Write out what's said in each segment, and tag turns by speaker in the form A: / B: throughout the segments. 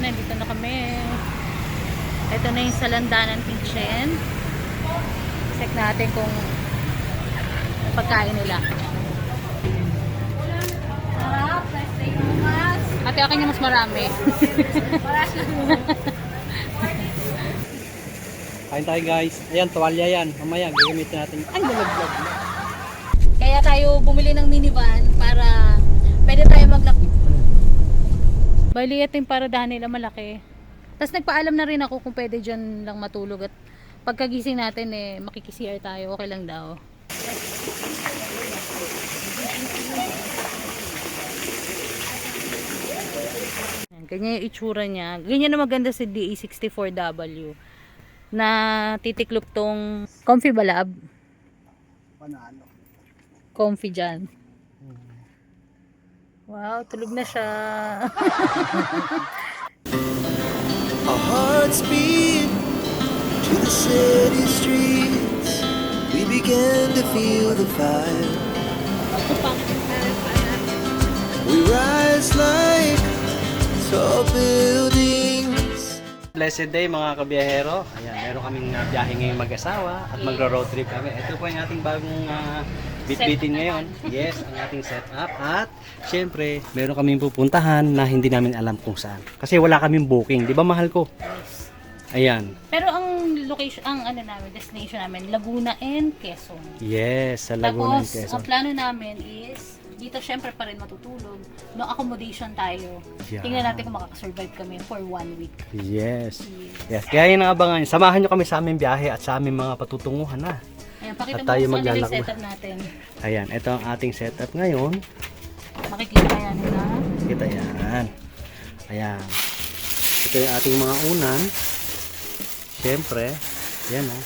A: nandito na kami. Ito na yung Salandanan Kitchen. Check natin kung pagkain nila. Ate, akin yung mas marami.
B: Kain tayo guys. Ayan, tuwalya yan. Mamaya, gagamitin natin. Ay, nalaglag na.
A: Kaya tayo bumili ng minivan para pwede tayo maglakad. Bali, ito yung paradahan nila malaki. Tapos nagpaalam na rin ako kung pwede dyan lang matulog. At pagkagising natin, makikisiyar tayo. Okay lang daw. Ganyan yung itsura niya. Ganyan na maganda si DE64W. Na titiklop tong comfy balab.
B: Panalo.
A: Comfy dyan. Wow, tulog na siya.
C: Our hearts beat to the city streets. We began to feel the fire. We rise like tall buildings.
B: Blessed day mga kabiyahero. Ayan, meron kaming biyahe ngayong mag-asawa at magra-road trip kami. Ito po yung ating bagong bitbitin ngayon. Yes, ang ating setup. At syempre, meron kaming pupuntahan na hindi namin alam kung saan. Kasi wala kaming booking. Di ba mahal ko? Ayan.
A: Pero ang location, ang ano namin, destination namin, Laguna and Quezon.
B: Yes, sa Laguna and
A: Tapos,
B: Quezon.
A: ang plano namin is, dito syempre pa rin matutulog. No accommodation tayo.
B: Yeah.
A: Tingnan natin kung makakasurvive kami for 1 week.
B: Yes. Yes. Kaya yun ang abangan. Samahan nyo kami sa aming biyahe at sa aming mga patutunguhan na.
A: Ayan, pakita
B: At
A: mo
B: tayo
A: kung ano yung
B: maglalakbay.
A: setup natin.
B: Ayan, ito ang ating setup ngayon.
A: Makikita kaya nila.
B: Kita yan. Ayan. Ito yung ating mga unan. Siyempre, yan o.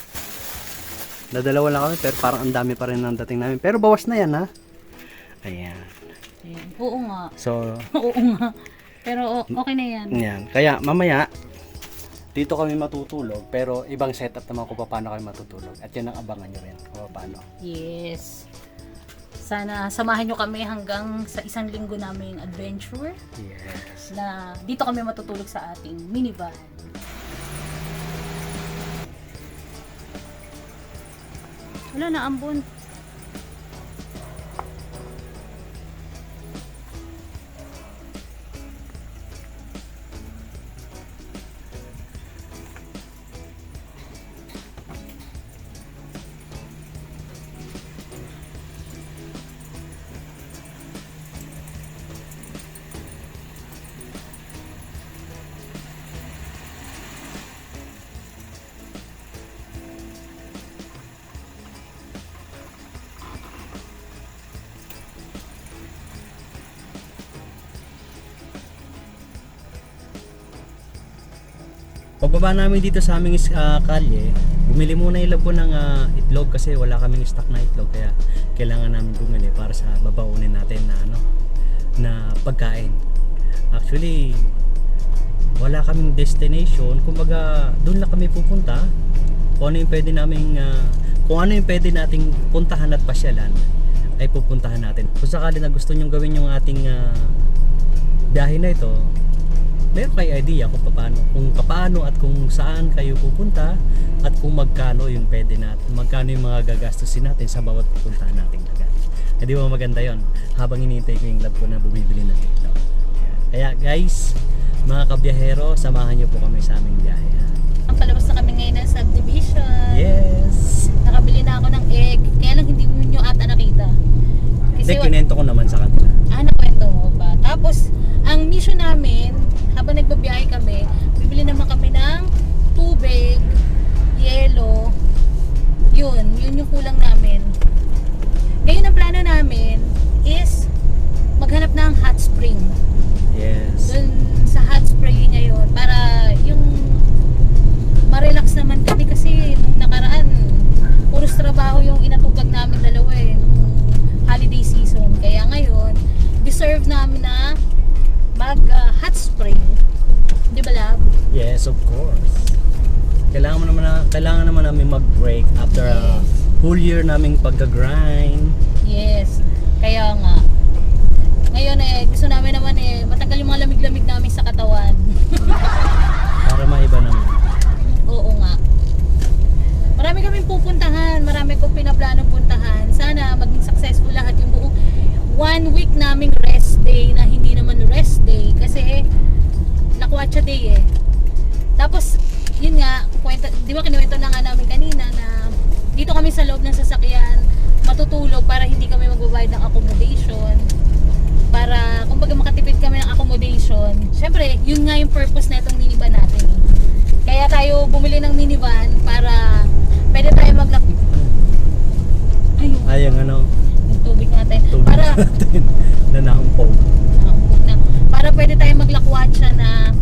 B: Nadalawa lang kami pero parang ang dami pa rin ang dating namin. Pero bawas na yan ha. Ayan.
A: Ayan. Oo nga.
B: So,
A: Oo nga. Pero okay na yan.
B: yan. Kaya mamaya, dito kami matutulog. Pero ibang setup naman kung paano kami matutulog. At yan ang abangan nyo rin kung paano.
A: Yes. Sana samahan nyo kami hanggang sa 1 linggo naming adventure
B: Yes.
A: na dito kami matutulog sa ating minivan. Wala na, ambon.
B: Pagbaba namin dito sa aming kalye, bumili muna yung labo ng itlog kasi wala kaming stock na itlog kaya kailangan namin bumili para sa babaunin natin na na pagkain. Actually, wala kaming destination, kumbaga doon lang kami pupunta. Kung ano yung pwede naming kung ano yung pwede nating puntahan at pasyalan ay pupuntahan natin. Kung sakali na gusto nyong gawin yung ating biyahe na ito, meron kayo idea kung paano at kung saan kayo pupunta at kung magkano yung pwede natin, magkano yung mga gagastusin natin sa bawat pupuntahan nating lugar. Eh, di ba maganda yon habang hinihintay ko yung lab ko na bumibili ng itlog. Kaya guys, mga kabiyahero, samahan nyo po kami sa aming biyahe.
A: Ang palabas na kami ngayon ng subdivision.
B: Yes!
A: Nakabili na ako ng egg. Kaya lang hindi mo nyo ata nakita.
B: Hindi, kinento ko naman sa kanila.
A: Nakwento mo ba? Tapos, ang mission namin, habang nagbabiyahe kami, bibili naman kami ng tubig, yelo. Yun yung kulang namin. Ngayon ang plano namin is maghanap ng hot spring.
B: Yes.
A: Doon sa hot spring ngayon para yung ma-relax naman kami kasi nung nakaraan puros trabaho yung inatupag namin dalawa nung holiday season. Kaya ngayon deserve namin na mag hot spring. Di ba, love?
B: Yes, of course. Kailangan naman namin mag-break after a whole year naming pagga-grind.
A: Yes. Kaya nga. Ngayon gusto namin naman matagal yung mga lamig-lamig namin sa katawan. watch a day eh. Tapos, yun nga, di ba kinuwento na nga namin kanina na dito kami sa loob ng sasakyan matutulog para hindi kami magbabayad ng accommodation. Para, kumbaga makatipid kami ng accommodation. Siyempre, yun nga yung purpose na itong minivan natin eh. Kaya tayo bumili ng minivan para pwede tayo ayun,
B: Ayang ano,
A: yung tubig natin.
B: tubig
A: Para,
B: natin na naumpog.
A: para pwede tayo maglakwatsa na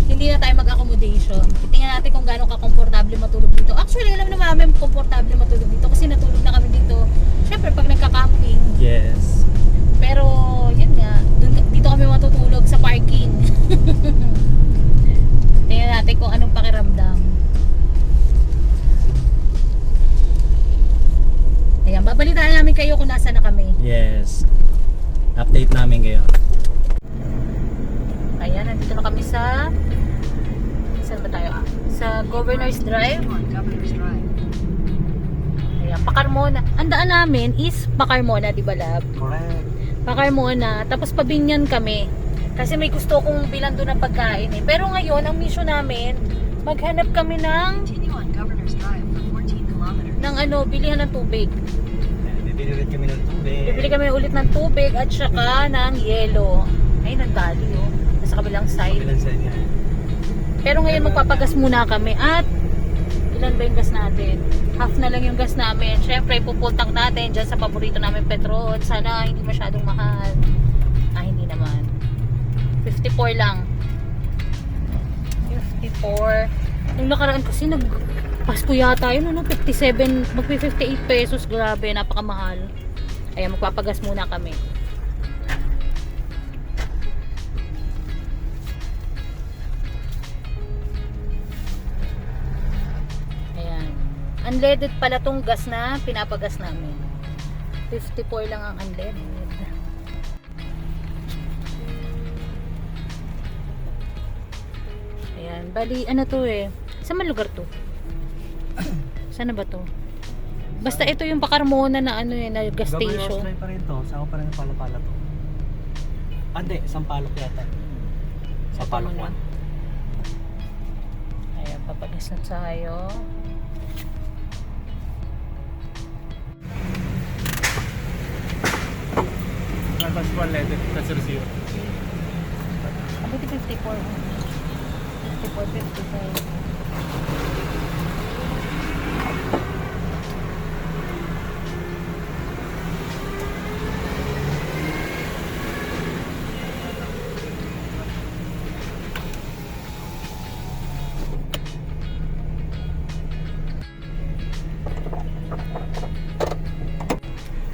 A: hindi na tayo mag-accommodation. Tingnan natin kung gaano ka-komportable matulog dito. Actually, alam naman namin komportable matulog dito kasi natulog na kami dito. Siyempre, pag nagka-camping.
B: Yes.
A: Pero, yun nga, dito kami matutulog sa parking. Tingnan natin kung anong pakiramdam. Ayan, babalitaan namin kayo kung nasa na kami.
B: Yes. Update namin kayo.
A: Ayan, nandito na kami sa... Saan ba tayo? Sa Governor's Drive. Ayan, Pacarmona. Ang daan namin is Pacarmona, di ba, lab?
B: Correct.
A: Pacarmona. Tapos pabinyan kami. Kasi may gusto kong bilan doon ng pagkain eh. Pero ngayon, ang mission namin, maghanap kami ng bilihan ng tubig.
B: Bibili ulit kami ng tubig.
A: Bibili kami ulit ng tubig at saka ng yelo. Ay, nagdali oh. Nasa kabilang side.
B: Kabilang side yan.
A: Pero ngayon magpapagas muna kami at ilan ba yung gas natin? Half na lang yung gas namin. Siyempre, pupultak natin dyan sa paborito namin petrol. Sana hindi masyadong mahal. Hindi naman. 54 lang. 54. Yung nakaraan kasi Pasko yata yun, 57, magpi-58 pesos. Grabe, napakamahal. Ayan, magpapagas muna kami. Ayan. Unleaded pala tong gas na pinapagas namin. 54 lang ang unleaded. Ayan, bali ano to eh. Saan man lugar to? Saan na ba to? Basta ito yung Pacarmona na ano eh, na gas station.
B: Governor's pa rin to. Saan ko pa rin pala to? Hindi, Sampaloc yata. Sampaloc 1.
A: Ayan, papagas na tayo.
B: That's one letter. That's 0.
A: Abuti 54. 54.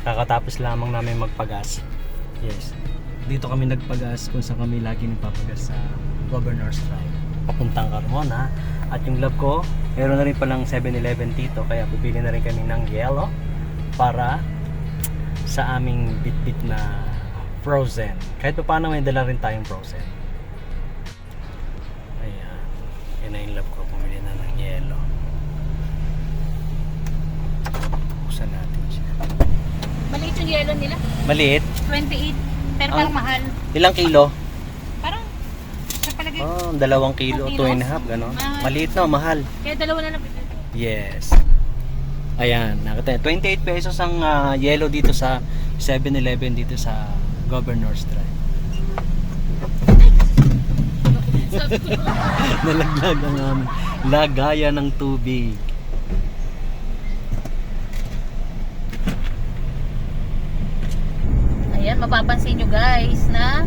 B: Kakatapos lamang namin magpagas. Yes. Dito kami nagpagas kung saan kami lagi nagpapagas sa Governor's Drive. Papuntang Carmona. At yung lab ko, meron na rin palang 7-Eleven dito. Kaya pipili na rin kami ng yellow para sa aming bit-bit na frozen. Kahit pa paano may dala rin tayong frozen. Ayan. Yan na yung lab ko. Pumili na ng yellow. Buksan natin siya.
A: Maliit yung yelo nila.
B: Maliit?
A: 28. Pero parang mahal.
B: Ilang kilo?
A: Parang sa palagay.
B: Oh, 2 kilo, 2.5, gano'n.
A: Mahal.
B: Maliit na, mahal.
A: Kaya dalawa na lang.
B: Yes. Ayan, nakita. 28 pesos ang yellow dito sa 7-Eleven dito sa Governor's Drive.
A: Sabi ko,
B: Nalaglag ang lagayan ng tubig.
A: ayan, mapapansin nyo guys na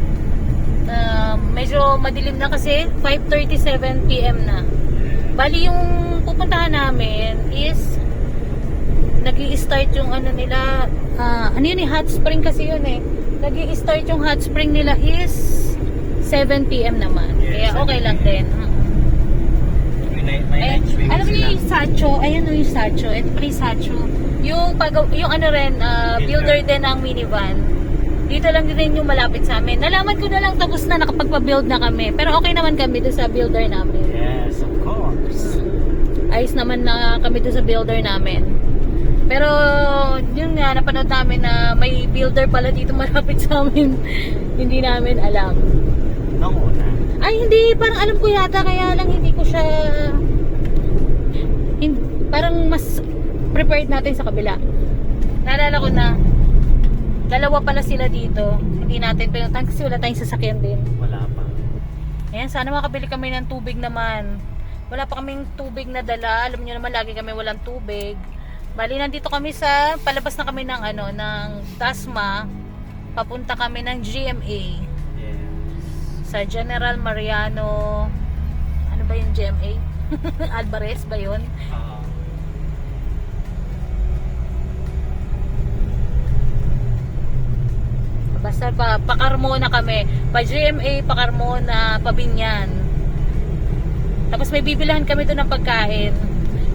A: medyo madilim na kasi 5:37 PM na. Bali yung pupuntahan namin is nag-i-start yung ano nila, ano yun eh, hot spring kasi yun eh. Nag-i-start yung hot spring nila is 7 PM naman.
B: Yes,
A: Kaya okay lang din.
B: May
A: Eh,
B: night swing
A: alam niyo
B: sila.
A: yung Sacho, ayan yung Sacho, ito pa yung Sacho. Yung ano rin, builder din ng minivan. Dito lang din yung malapit sa amin. Nalaman ko na lang tapos na nakapagpa-build na kami. Pero okay naman kami doon sa builder namin.
B: Yes, of course.
A: Ayos naman na kami doon sa builder namin. Pero yun nga, napanood namin na may builder pala dito malapit sa amin. Hindi namin alam.
B: Nung una.
A: Ay, hindi. Parang alam ko yata. Kaya lang hindi ko siya... parang mas prepared natin sa kabila. Naalala ko na. Dalawa pala sila dito. Hindi natin pinuntahan kasi wala tayong sasakyan din.
B: Wala pa.
A: Ayan, sana makabili kami ng tubig naman. Wala pa kaming tubig na dala. Alam niyo naman, lagi kami walang tubig. Bali, nandito kami sa... palabas na kami ng ano, ng Dasma. Papunta kami ng GMA.
B: Yeah.
A: Sa General Mariano, ano ba yung GMA? Alvarez ba yun? Basta pa Carmona kami, pa GMA, pa Carmona, pa Binyan. Tapos may bibilahan kami doon ng pagkain.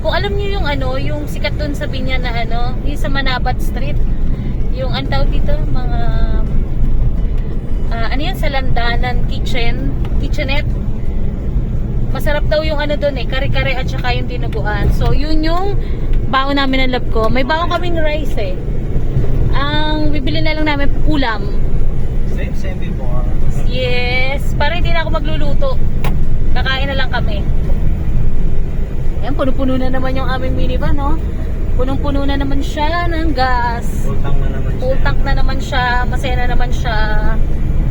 A: Kung alam niyo yung ano, yung sikat doon sa Binyan na ano, yung sa Manabat Street, yung ang tawag dito, mga ano yan, sa Landanan kitchenette. Masarap daw yung ano doon eh, kare-kare at saka yung dinuguan. So yun yung baon namin ng love ko. May baon kaming rice eh. Ang bibili na lang namin ulam.
B: Same before.
A: Yes, para hindi na ako magluluto. Kakain na lang kami. Ayan, puno-puno na naman yung aming minivan, no? Punong-puno na naman siya ng gas.
B: Utang na naman siya.
A: Utang na naman siya, masaya na naman siya.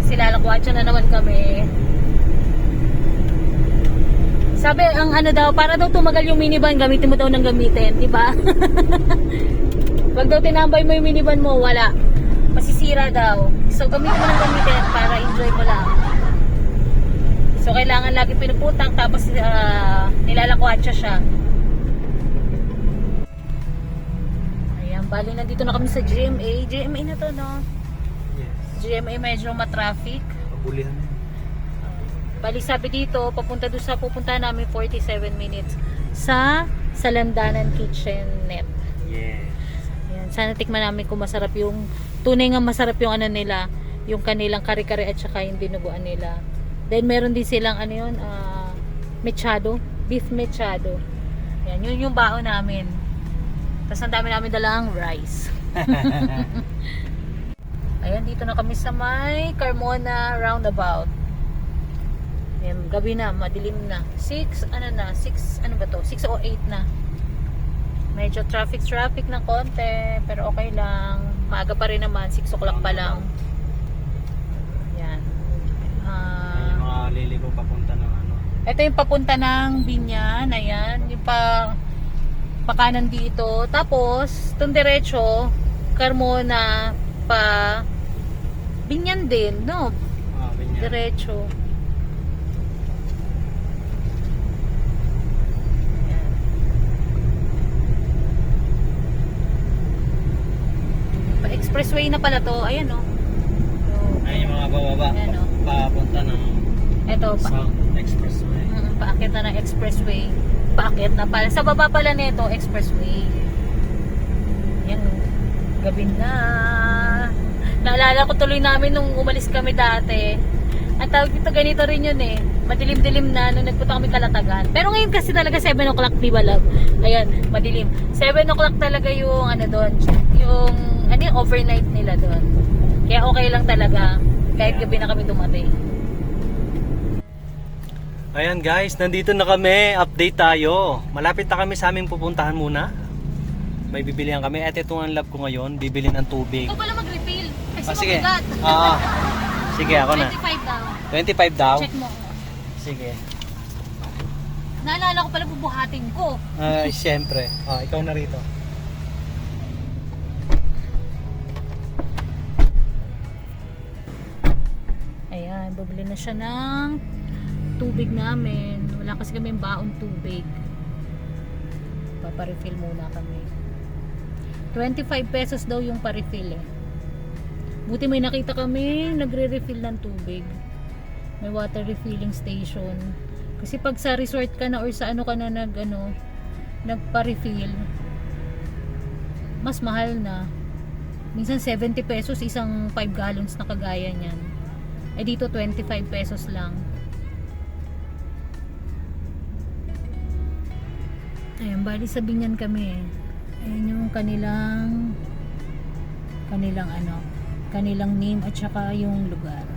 A: Silalakwatsa na naman kami. Sabi, ang ano daw, para daw tumagal yung minivan, gamitin mo daw ng gamitin, di ba? Pag daw tinambay mo yung minivan mo, wala. Masisira daw. So, gamitin mo ng gamitin para enjoy mo lang. So, kailangan lagi pinuputang tapos nilalakwatsa siya. Ayan, bali nandito na kami sa GMA. GMA na to, no?
B: Yes.
A: GMA medyo matraffic.
B: Pabulihan na yun.
A: Bali sabi dito, papunta doon sa pupuntahan namin 47 minutes sa Landanan Kitchenette.
B: Yes.
A: Ayan, sana tikman namin kung masarap yung tunay nga masarap yung ano nila, yung kanilang kare-kare at saka yung dinuguan nila. Then meron din silang ano yun, mechado, beef mechado. Ayan, yun yung baon namin. Tapos ang dami namin dalang rice. Ayan, dito na kami sa may Carmona roundabout. Ayan, gabi na, madilim na. 6 ano ba to? 6:08 na. Medyo traffic na konti, pero okay lang. Maaga pa rin naman, 6 o'clock pa lang. Yan.
B: Yung mga liligo papunta ng ano.
A: Ito yung papunta ng Binyan. Ayan. Yung pakanan dito. Tapos, itong diretso, Carmona pa Binyan din, no?
B: Binyan.
A: Diretso. Expressway na pala to. Ayan, no?
B: Ay, yung mga bababa.
A: Ayan, no?
B: Papunta ng
A: Ito,
B: South Expressway.
A: paakit na ng expressway. Paakit na pala. Sa baba pala nito, expressway. Yan, gabi na. Naalala ko tuloy namin nung umalis kami dati. Ang tawag dito, ganito rin yun eh. Madilim-dilim na nung nagpunta kami Kalatagan. Pero ngayon kasi talaga 7 o'clock, di ba, love? Ayan, madilim. 7 o'clock talaga yung ano doon. Yung ano yung overnight nila doon. Kaya okay lang talaga. Kahit gabi na kami dumating.
B: Ayan guys, nandito na kami. Update tayo. Malapit na kami sa aming pupuntahan muna. May bibilihan kami. At ito ang love ko ngayon. Bibili ng tubig.
A: Ikaw pala mag-refill. Kasi
B: Sige.
A: mabigat.
B: Sige, ako na.
A: 25 daw.
B: 25 daw?
A: Check mo.
B: Sige.
A: Naalala ko pala bubuhatin ko.
B: Siyempre. Ikaw na rito.
A: Ayan, bubili na siya ng tubig namin. Wala kasi kami baon tubig. Paparefill muna kami. 25 pesos daw yung pa-refill eh. Buti may nakita kami nagre-refill ng tubig. May water refilling station. Kasi pag sa resort ka na or sa ano ka na nagpa-refill, mas mahal na. Minsan 70 pesos isang 5 gallons na kagaya niyan. Eh dito 25 pesos lang. Ayan, bali sa Binyan kami. Ayan yung kanilang name at saka yung lugar.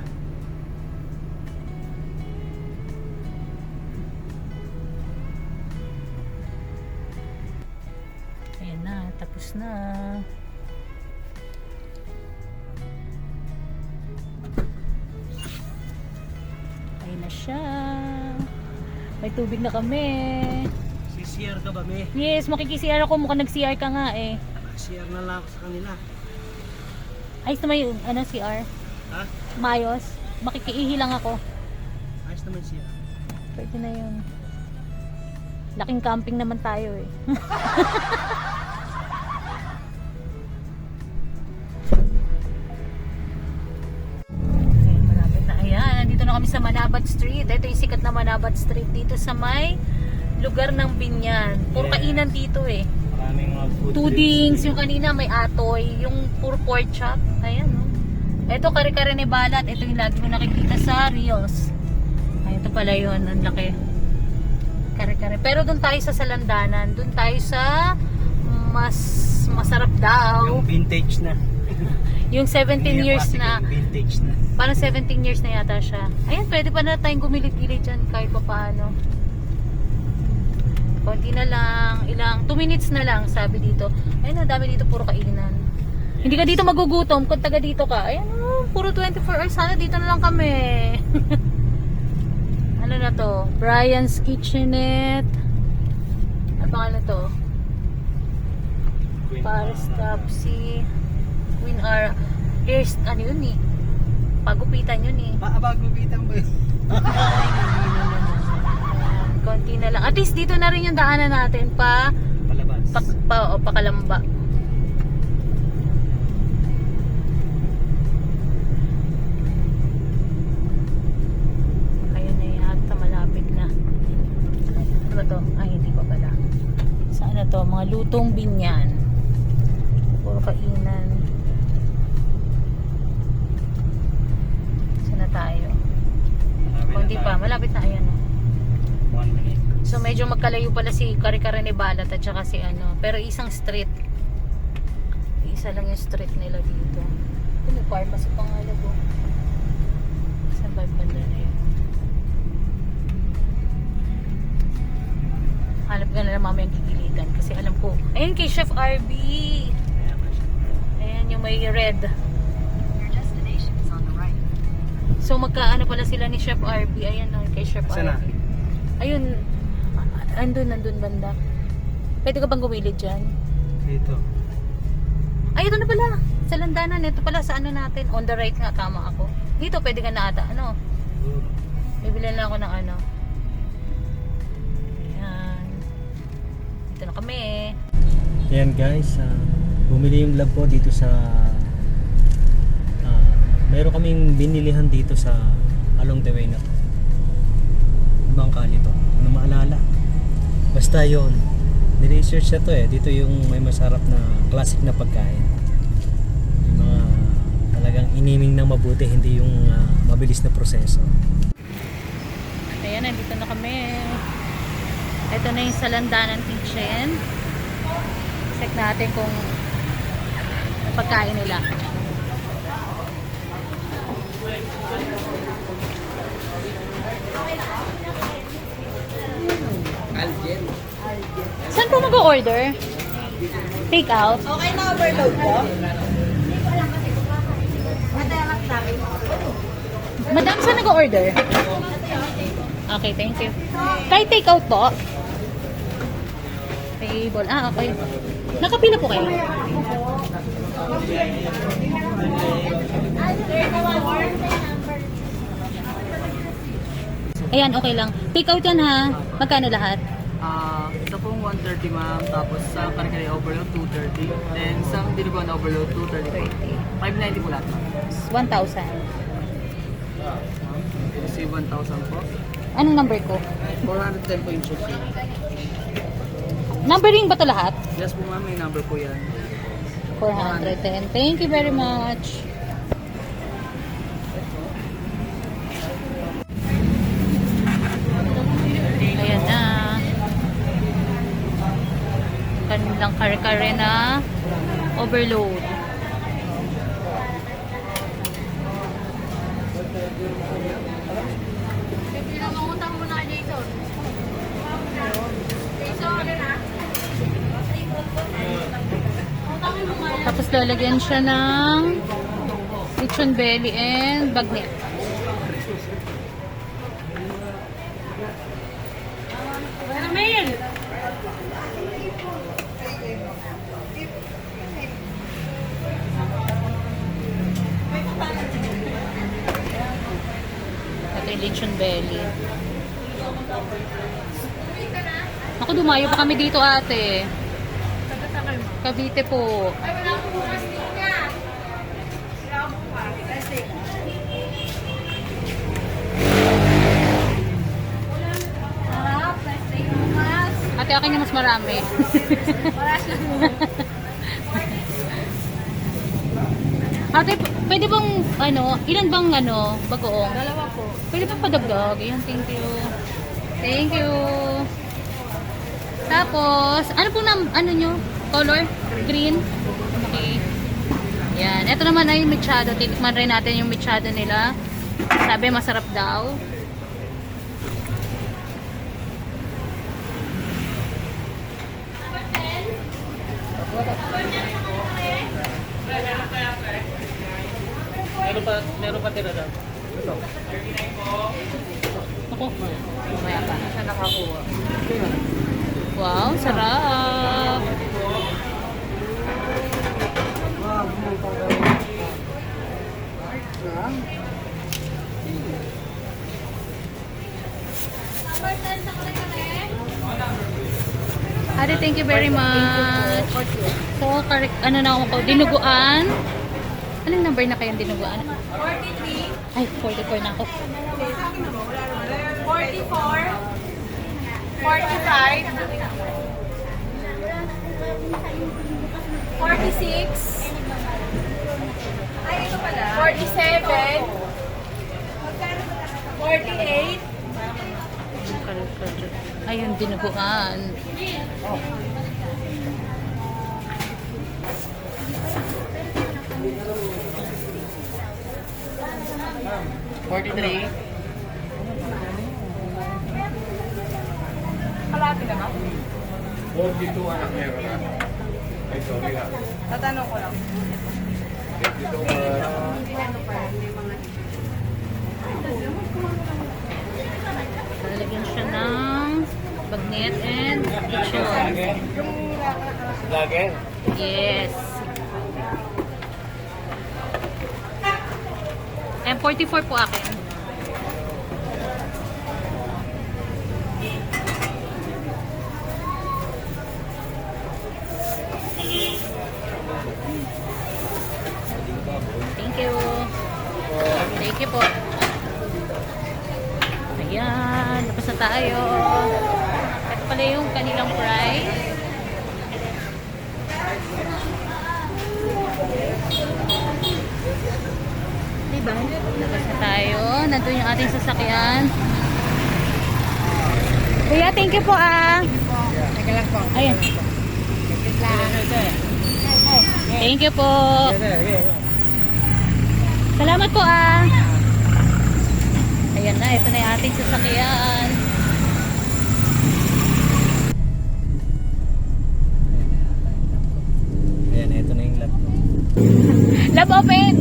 A: Tapos na. Ayun na siya. May tubig na kami.
B: CCR ka ba, me?
A: Yes, makikisiyar ako. Mukhang nag-CR ka nga eh.
B: CR na lang ako sa kanila.
A: Ayos na may ano, CR.
B: Ha?
A: Mayos. Makikiihi lang ako.
B: Ayos naman CR.
A: Pwede na yun. Laking camping naman tayo eh. Ayan, malapit na. Ayan, nandito na kami sa Manabat Street. Ito yung sikat na Manabat Street dito sa may lugar ng Binyan. Puro
B: Yes.
A: kainan dito eh.
B: Maraming mga food
A: Tudings,
B: trips.
A: yung kanina may atoy, yung puro pork chop. Ayan, no? Ito, kare-kare ni Balat. Ito yung lagi mo nakikita sa Reels. Ay, ito pala yun. Ang laki. Kare-kare. Pero doon tayo sa Salandanan. Doon tayo sa mas masarap daw.
B: Yung vintage na.
A: Yung 17
B: Yung
A: years
B: classic,
A: na.
B: yung vintage na.
A: Parang 17 years na yata siya. Ayan, pwede pa na tayong gumilid-gilid dyan kahit pa paano. Konti na lang. 2 minutes na lang, sabi dito. Ayun, ang dami dito, puro kainan. Hindi ka dito magugutom kung taga dito ka. Ayan, puro 24 hours. Sana dito na lang kami. Ano na to? Brian's Kitchenette. Ano pangalan to? Paris Tapsi. Queen R. Here's, ano yun eh? Pagupitan yun eh.
B: Bagupitan ba yun?
A: Ayan, konti na lang. At least dito na rin yung daanan natin
B: Palabas.
A: pakalamba. Ayun na yata, malapit na. Ano ba to? Ay, hindi pa pala. Saan na to? Mga lutong Binyan. Puro kainan. Saan na tayo? Kundi pa, malapit na. Ayan o.
B: 1 minute.
A: So medyo magkalayo pala si Kare-Kare ni Balat at saka si ano. Pero isang street. Isa lang yung street nila dito. Ito may pharmacy pangalan ko. Saan ba yung banda na yun? Hanap ka na lang mamayang gigilitan. Kasi alam ko. Ayun kay Chef RB. Ayan yung may red. So magkaano pala sila ni Chef RB. Ayan o kay Chef
B: Saan na?
A: RB. Ayun. Nandun banda. Pwede ka bang gumilid dyan?
B: Dito.
A: Ay, ito na pala. Sa Landanan. Ito pala sa ano natin. On the right nga. Tama ako. Dito pwede ka na ata. Ano? Bibili na ako ng ano. Ayan. Dito na kami.
B: Yan guys, bumili yung lab ko dito sa meron kaming binilihan dito sa along the way na to. Ibang kali to, ano maalala. Basta yun, ni-research na to eh. Dito yung may masarap na classic na pagkain. Yung mga talagang iniming ng mabuti, hindi yung mabilis na proseso.
A: Ayan, nandito na kami. Ito na yung Salandanan Kitchen. Check natin kung pagkain nila. Saan po mag-order? Take out?
D: Okay na overload po?
A: Madam, saan nag-order? Okay, thank you. Kahit take out po? Table. Ah, okay. Nakapila po kayo? Ayan, okay lang. Take out yan ha. Magkano lahat?
D: Isa pong 130 ma'am, tapos sa kare-kare overload 230. Then sa hindi po na overload 230. 590 po lahat ma'am.
A: 1,000.
D: Kasi 1,000 po.
A: Anong number ko?
D: 410 po yung sushi.
A: Numbering ba to lahat?
D: Yes po ma'am, may number po yan.
A: 410. Thank you very much. Ayan na. Kanilang kare-kare na overload. Mangutang muna kay Jason. Jason, ano na? Tapos lalagyan siya ng lechon belly and bagnet. Ito yung lechon belly. Ako, dumayo pa kami dito, ate. Cavite po. Ate, akin yung mas marami. Ate, pwede bang, ilan bang, bagoong?
E: Dalawa po.
A: Pwede bang padagdag? Ayan, thank you. Thank you. Tapos, ano po nyo? Color? Green? Okay. Yan. Ito naman ay mechado. Titikman rin natin yung mechado nila. Sabi, masarap daw.
D: Meron pa tira daw.
A: Ako. Mamaya pa.
D: Siya nakakuha.
A: Wow, sarap. Ate, thank you very much. So, ano na ako, dinuguan. Anong number na kayong dinuguan?
E: 43.
A: Ay, 44 na ako.
E: 44. 45. 46. Ay, ito pala. 47. 48.
A: Ayun, dinuguan.
D: 43.
E: Kalati na ba?
F: 42 anak meron na. Ay, sorry ha.
E: Tatanong ko lang.
F: 52
A: Lalagyan siya ng bagnet and lechon.
F: Lager?
A: Yes. And 44 po akin. Thank you. Thank you po. Ayan, tapos na tayo. Ito pala yung kanilang price. Diba? Tapos na tayo. Nandun yung ating sasakyan. Kuya, thank you po
E: Teka lang po.
A: Ayan. Thank you po. Salamat po Ayan na, ito na yung ating sasakyan.
B: Ayan, ito na yung lab.
A: Lab open!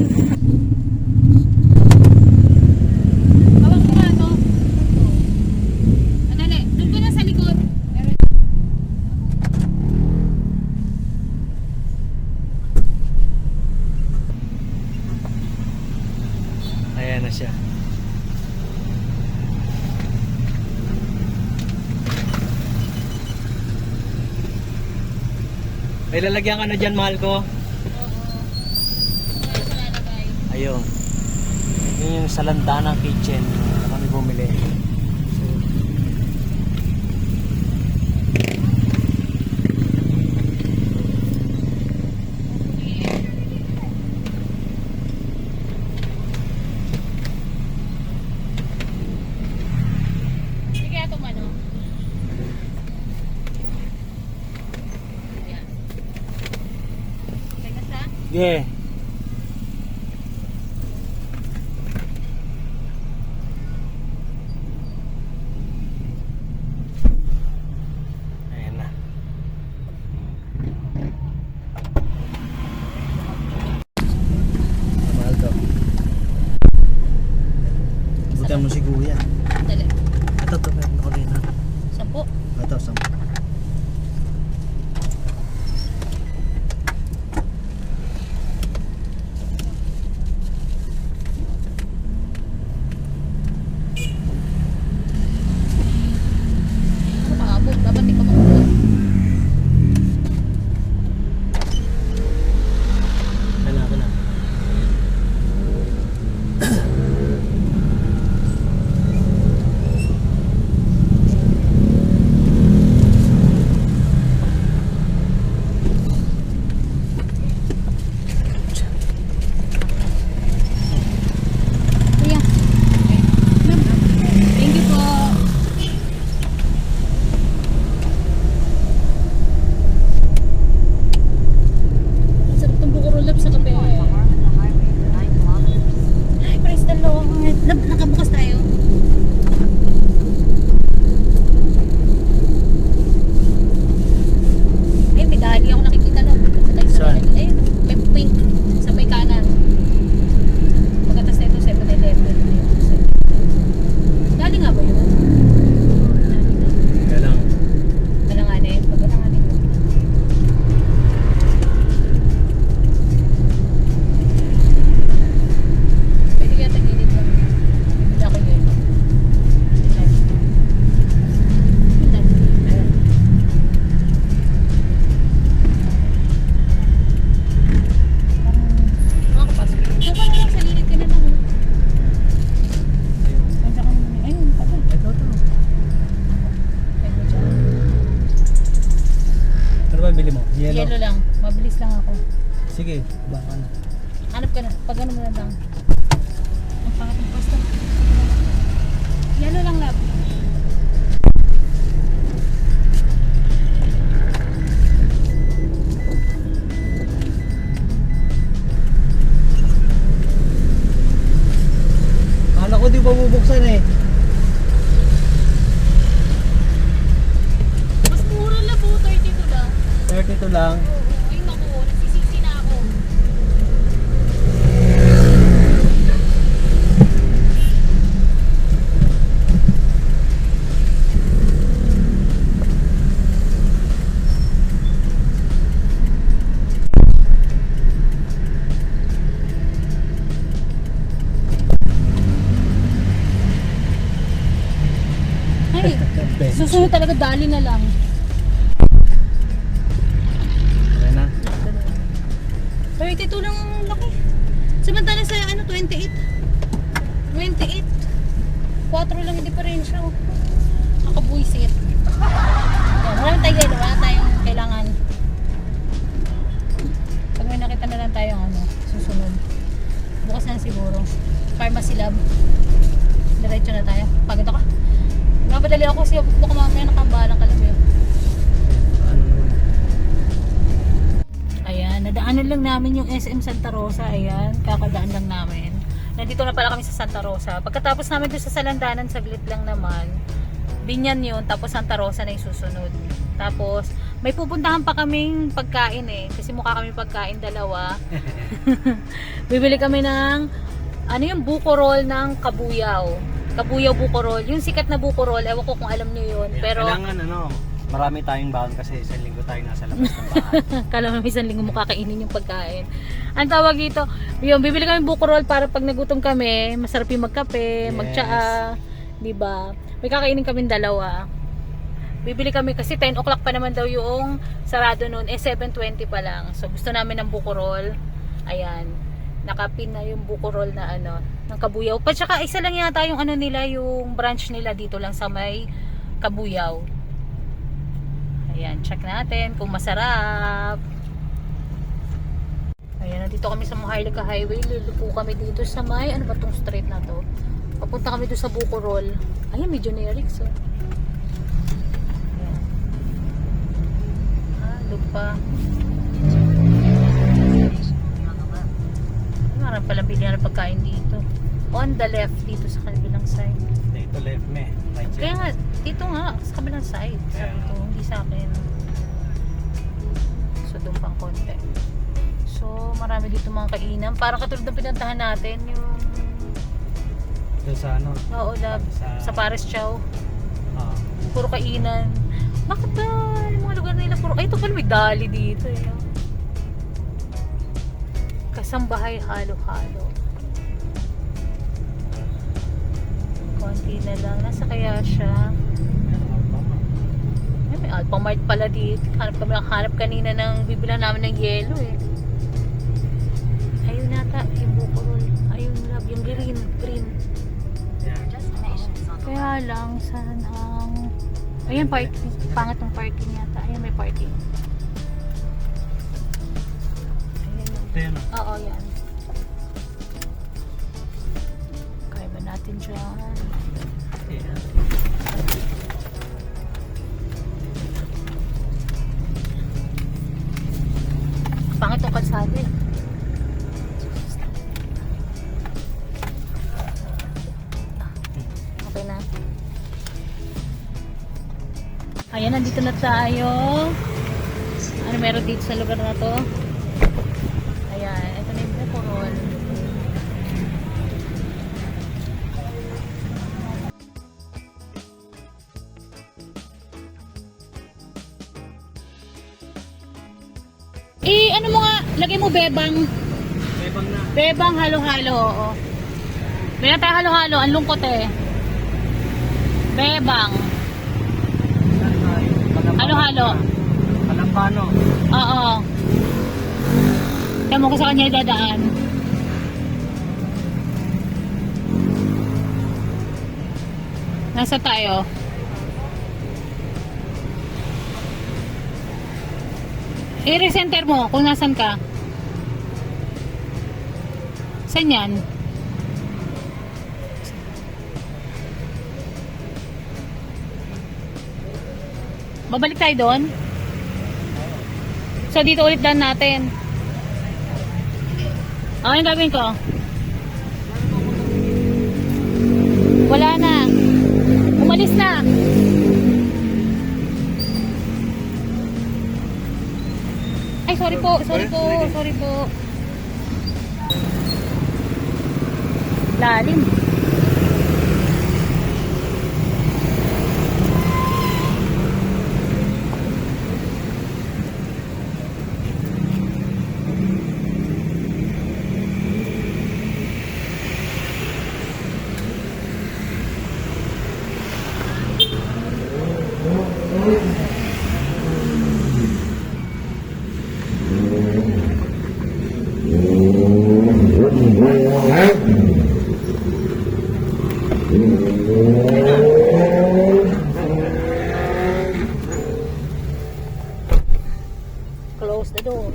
A: Hawak mo nga ito. Andali, doon ko na sa likod.
B: Ayan na siya. May lalagyan ka na dyan, mahal ko. Ayun. Yun yung sa Landanang Kitchen na kami bumili. So,
A: Sige, ito mano. Ayan. Teka sa?
B: yeah. Ayan na. mo si Kuya.
A: Dali.
B: Ito, meron ako rin na.
A: 10.
B: Ito, 10.
A: Ano paabot? Dapat di ka makuha.
B: Kailangan ko na.
A: Kuya. Thank you po. Ang sarap ng buko roll up sa kape. Ay, praise the Lord. Nakabukas tayo. Ay, may dali ako nakikita na.
B: Saan?
A: Ay, may pink sa may kanan. Pagkatas na ito, 7-Eleven. Dali nga ba yun?
B: Kailangan.
A: Kalanganin. Pagkalanganin mo. Pwede kaya tagilid lang. Bibili ako yun. Makakapasok. Diyan ka na lang, sa lilit ka na lang. Diyan ka na lang. Ayun, patay.
B: Ito.
A: Ayun, dyan.
B: Ano ba bili mo?
A: Yellow lang. Mabilis lang ako.
B: Sige, baka na.
A: Hanap ka na. Pag ano mo na lang. Ang pangat ng pasta. Yellow lang, lab.
B: Kala ko di ba bubuksan eh.
A: Mas mura lang po. 32 lang.
B: 32 lang.
A: Oo. Ay, naku. Nagsisisi na ako. Ay, susunod talaga dali na lang.
B: Ayan na.
A: 32 lang ang laki. Samantala sa ano, 28. 28. 4 lang yung diferensya. Nakabuisit. Yan, wala tayong kailangan. Pag may nakita na lang tayong ano, susunod. Bukas na siguro. Pharmacy lab. Diretso na tayo. Pagod ako. Mapadali ako kasi baka mamaya nakabalang ka lang yun.
B: Ano naman?
A: Ayan, nadaanan lang namin yung SM Santa Rosa. Ayan, kakadaan lang namin. Nandito na pala kami sa Santa Rosa. Pagkatapos namin doon sa Salandanan, saglit lang naman. Binyan yun, tapos Santa Rosa na yung susunod. Tapos, may pupuntahan pa kaming pagkain eh. Kasi mukha kami pagkain dalawa. Bibili kami ng, ano yung buko roll ng Kabuyaw. Kabuyaw buko roll. Yung sikat na buko roll, ewan ko kung alam nyo yun. Pero,
B: Kailangan ano, marami tayong baon kasi isang linggo tayo nasa labas ng bahay.
A: kala mo isang linggo mo kakainin yung pagkain. Ang tawag dito, yung bibili kami buko roll para pag nagutom kami, masarap yung magkape,
B: Yes.
A: magtsaa, di ba? May kakainin kaming dalawa. Bibili kami kasi 10 o'clock pa naman daw yung sarado noon, 7:20 pa lang. So gusto namin ng buko roll. Ayan. Nakapin na yung buko roll na ano, ng Kabuyaw. Pa tsaka isa lang yata yung ano nila, yung branch nila dito lang sa may Kabuyaw. Ayan, check natin kung masarap. Ayan, nandito kami sa Maharlika Highway. Lulupo kami dito sa may, ano ba tong street na to? Papunta kami doon sa buko roll. Ayan, medyo generics oh. Ayan. Lupa. Marami palang bilihan ng pagkain dito. On the left, dito sa kabilang side.
B: Dito left me. Right side.
A: Kaya nga, dito nga, sa kabilang side. Sabi ko, hindi sa akin. So, doon pang konti. So, marami dito mga kainan. Parang katulad ng pinuntahan natin, yung
B: Doon sa ano?
A: Oo, love. Sa Paris Chow.
B: Ah.
A: Puro kainan. Bakit ba yung mga lugar nila puro... Ay, ito pala may dali dito eh. Kasambahay halo-halo. Konti na lang. Nasa kaya siya? Ay, may Alphamart pala dito. Hanap kanina ng bibilan namin ng yelo eh. Ayun nata, yung bukurol. Ayun love, yung green. Kaya lang, saan ang... Ayan, parking. Pangat ng parking yata. Ayan, may parking. Ayan yun.
B: Ito yun.
A: Oo, yan. Kaya ba natin dyan? Pangat ng kalsada eh. Okay na. Ayan, nandito na tayo. Ano meron dito sa lugar na to? Ayan, ito na yung bukurol. Ano mo nga, lagay mo bebang.
B: Bebang na.
A: Bebang halo-halo, oo. Meron tayo halo-halo, ang lungkot eh. Bebang. Halo-halo.
B: Kalampano.
A: Oo. Kaya mo ko sa kanya dadaan. Nasa tayo? I-recenter mo kung nasan ka. Saan yan? Babalik tayo doon? So dito ulit daan natin. Ano yung gagawin ko? Wala na. Umalis na. Ay, sorry po. Lalim. Close the door.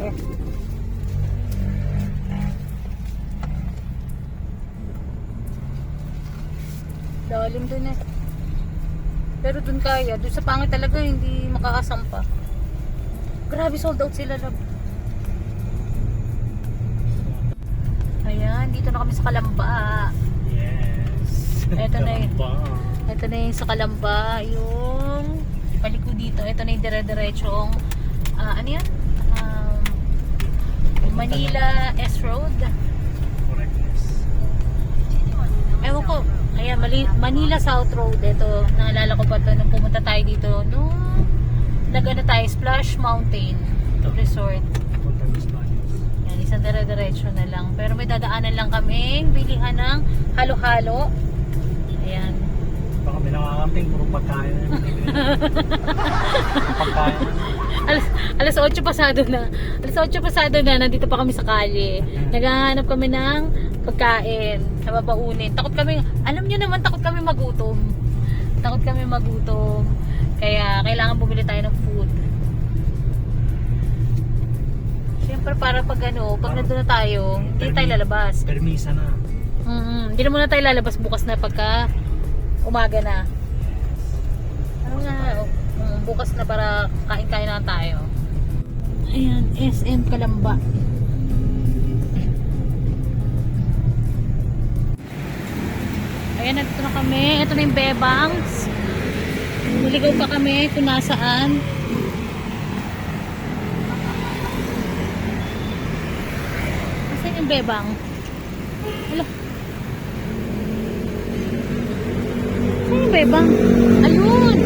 A: Lalim dun eh. Pero dun kaya. Dun sa pangit talaga hindi makakasampa. Grabe, sold out sila love. Ayan, dito na kami sa Kalamba.
B: Yes.
A: Eto na eh.
B: Kalamba.
A: Ito na yung sa Kalamba, yung paliko dito. Ito na yung dire-diretsong ano yan? Manila S Road.
B: Correctness.
A: Ewan ko. Ayan, Manila South Road. Ito, naalala ko pa ito nung pumunta tayo dito. Nung nag-ano tayo, Splash Mountain Resort.
B: Punta ng Spanish.
A: Yan, isang dire-diretso na lang. Pero may dadaanan lang kaming bilihan ng halo-halo. Ayan.
B: Baka may nakakamping, puro pagkain. Pagkain.
A: Alas 8 pasado na. Alas 8 pasado na, nandito pa kami sa kalye. Naghahanap kami ng pagkain na babaunin. Takot kami, alam nyo naman, takot kami magutom. Kaya kailangan bumili tayo ng food. Siyempre para pag nandun na tayo, hindi tayo lalabas.
B: Permisa na.
A: Hindi na muna tayo lalabas bukas na pagka umaga na. Ano nga, bukas na para kain-kain na tayo. Ayan, SM Kalamba. Ayan, nandito na kami. Ito na yung Bebangs. Niligaw pa kami kung nasaan. Nasaan yung Bebang? Hala. Saan yung bebang? Ayun!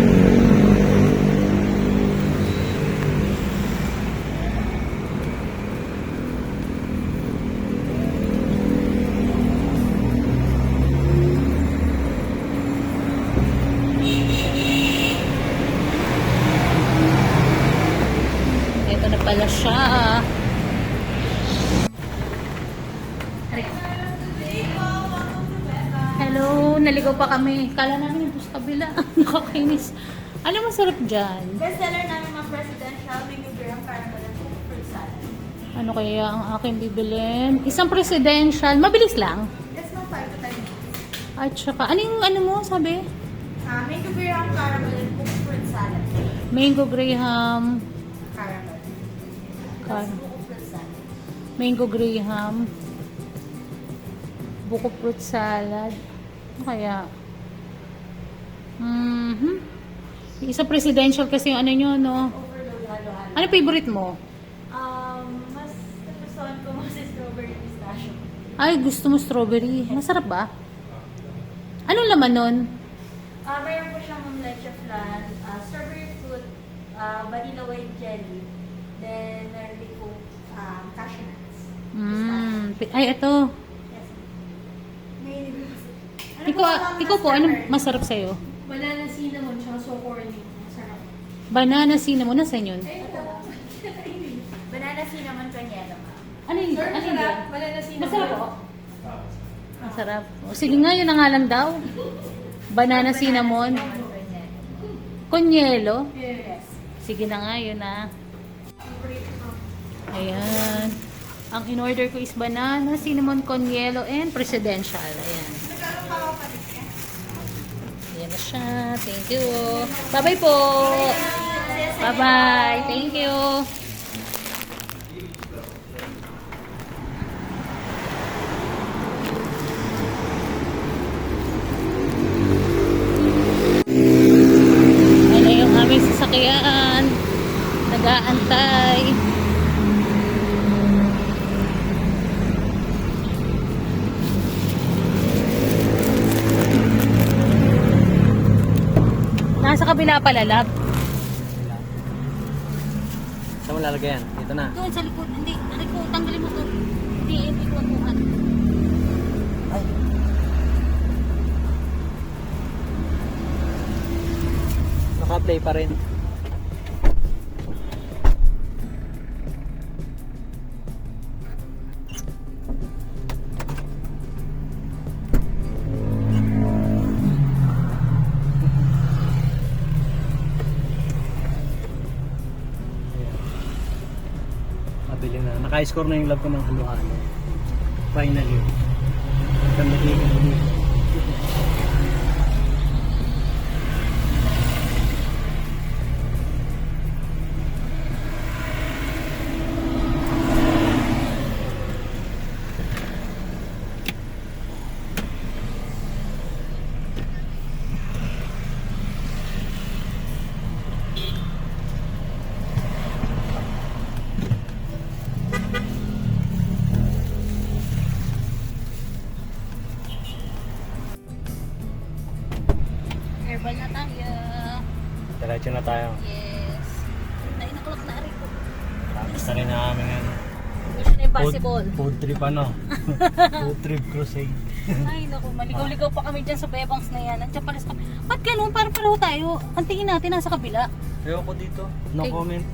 A: Ito na pala siya. Hello, naligaw pa kami. Kala namin yung sa kabila. Nakakainis. Alam mo, sarap dyan.
E: Bestseller namin mga presidential, mango graham caramel and fruit salad.
A: Ano kaya ang aking bibilin? Isang presidential. Mabilis lang.
E: Yes, no, 5 to 10 minutes.
A: At saka, ano yung ano mo, sabi?
E: Mango graham caramel and fruit salad.
A: Mango Graham.
E: Caramel.
A: Car-
E: Buko fruit salad.
A: Mango Graham. Buko fruit salad. Ano kaya? Isa presidential kasi yung ano nyo, no?
E: Overload halo-halo.
A: Ano favorite mo?
E: Mas nagustuhan ko mas strawberry pistachio.
A: Ay, gusto mo strawberry. Masarap ba? Anong laman nun?
E: Mayroon po siyang leche flan, strawberry fruit, vanilla white jelly, then meron din po cashew nuts.
A: Ay, ito.
E: Yes. May
A: Ikaw po, anong masarap sa'yo?
E: Banana cinnamon, tsaka so corny. Masarap.
A: Banana cinnamon, nasan yun?
E: Banana cinnamon kanyelo, ma'am.
A: Ano yun? Ano yun?
E: Banana cinnamon.
A: Masarap po. Masarap. O, sige nga, yun ang nga lang daw. Banana cinnamon. Konyelo.
E: Yes.
A: Sige na nga, yun na. Ayan. Ang in-order ko is banana, cinnamon, konyelo, and presidential. Ayan. Ayan na siya. Thank you. Bye-bye po. Bye-bye. Thank you. Ayan na yung aming sasakyan. Nag-aantay. Nasa kabila pala, lab.
B: Saan mo lalagay yan? Dito na.
A: Doon sa likod. Hindi, likod. Tanggalin mo to. Hindi ko tuhan.
B: Naka-play pa rin. Mabili na. Naka-score na yung love ko ng halo-halo. Finally. Kamili.
A: Herbal na tayo.
B: Diretso na tayo.
A: Yes. 9 o'clock na rin po.
B: Tapos na rin na namin yan.
A: Mission Impossible.
B: Food trip ano? Food trip crusade.
A: Ay, naku. Maligaw-ligaw pa kami dyan sa Bebangs na yan. Andiyan pala sa... Ba't ganun? Parang pareho tayo. Ang tingin natin nasa kabila.
B: Ayoko dito. No
A: Okay.
B: comment.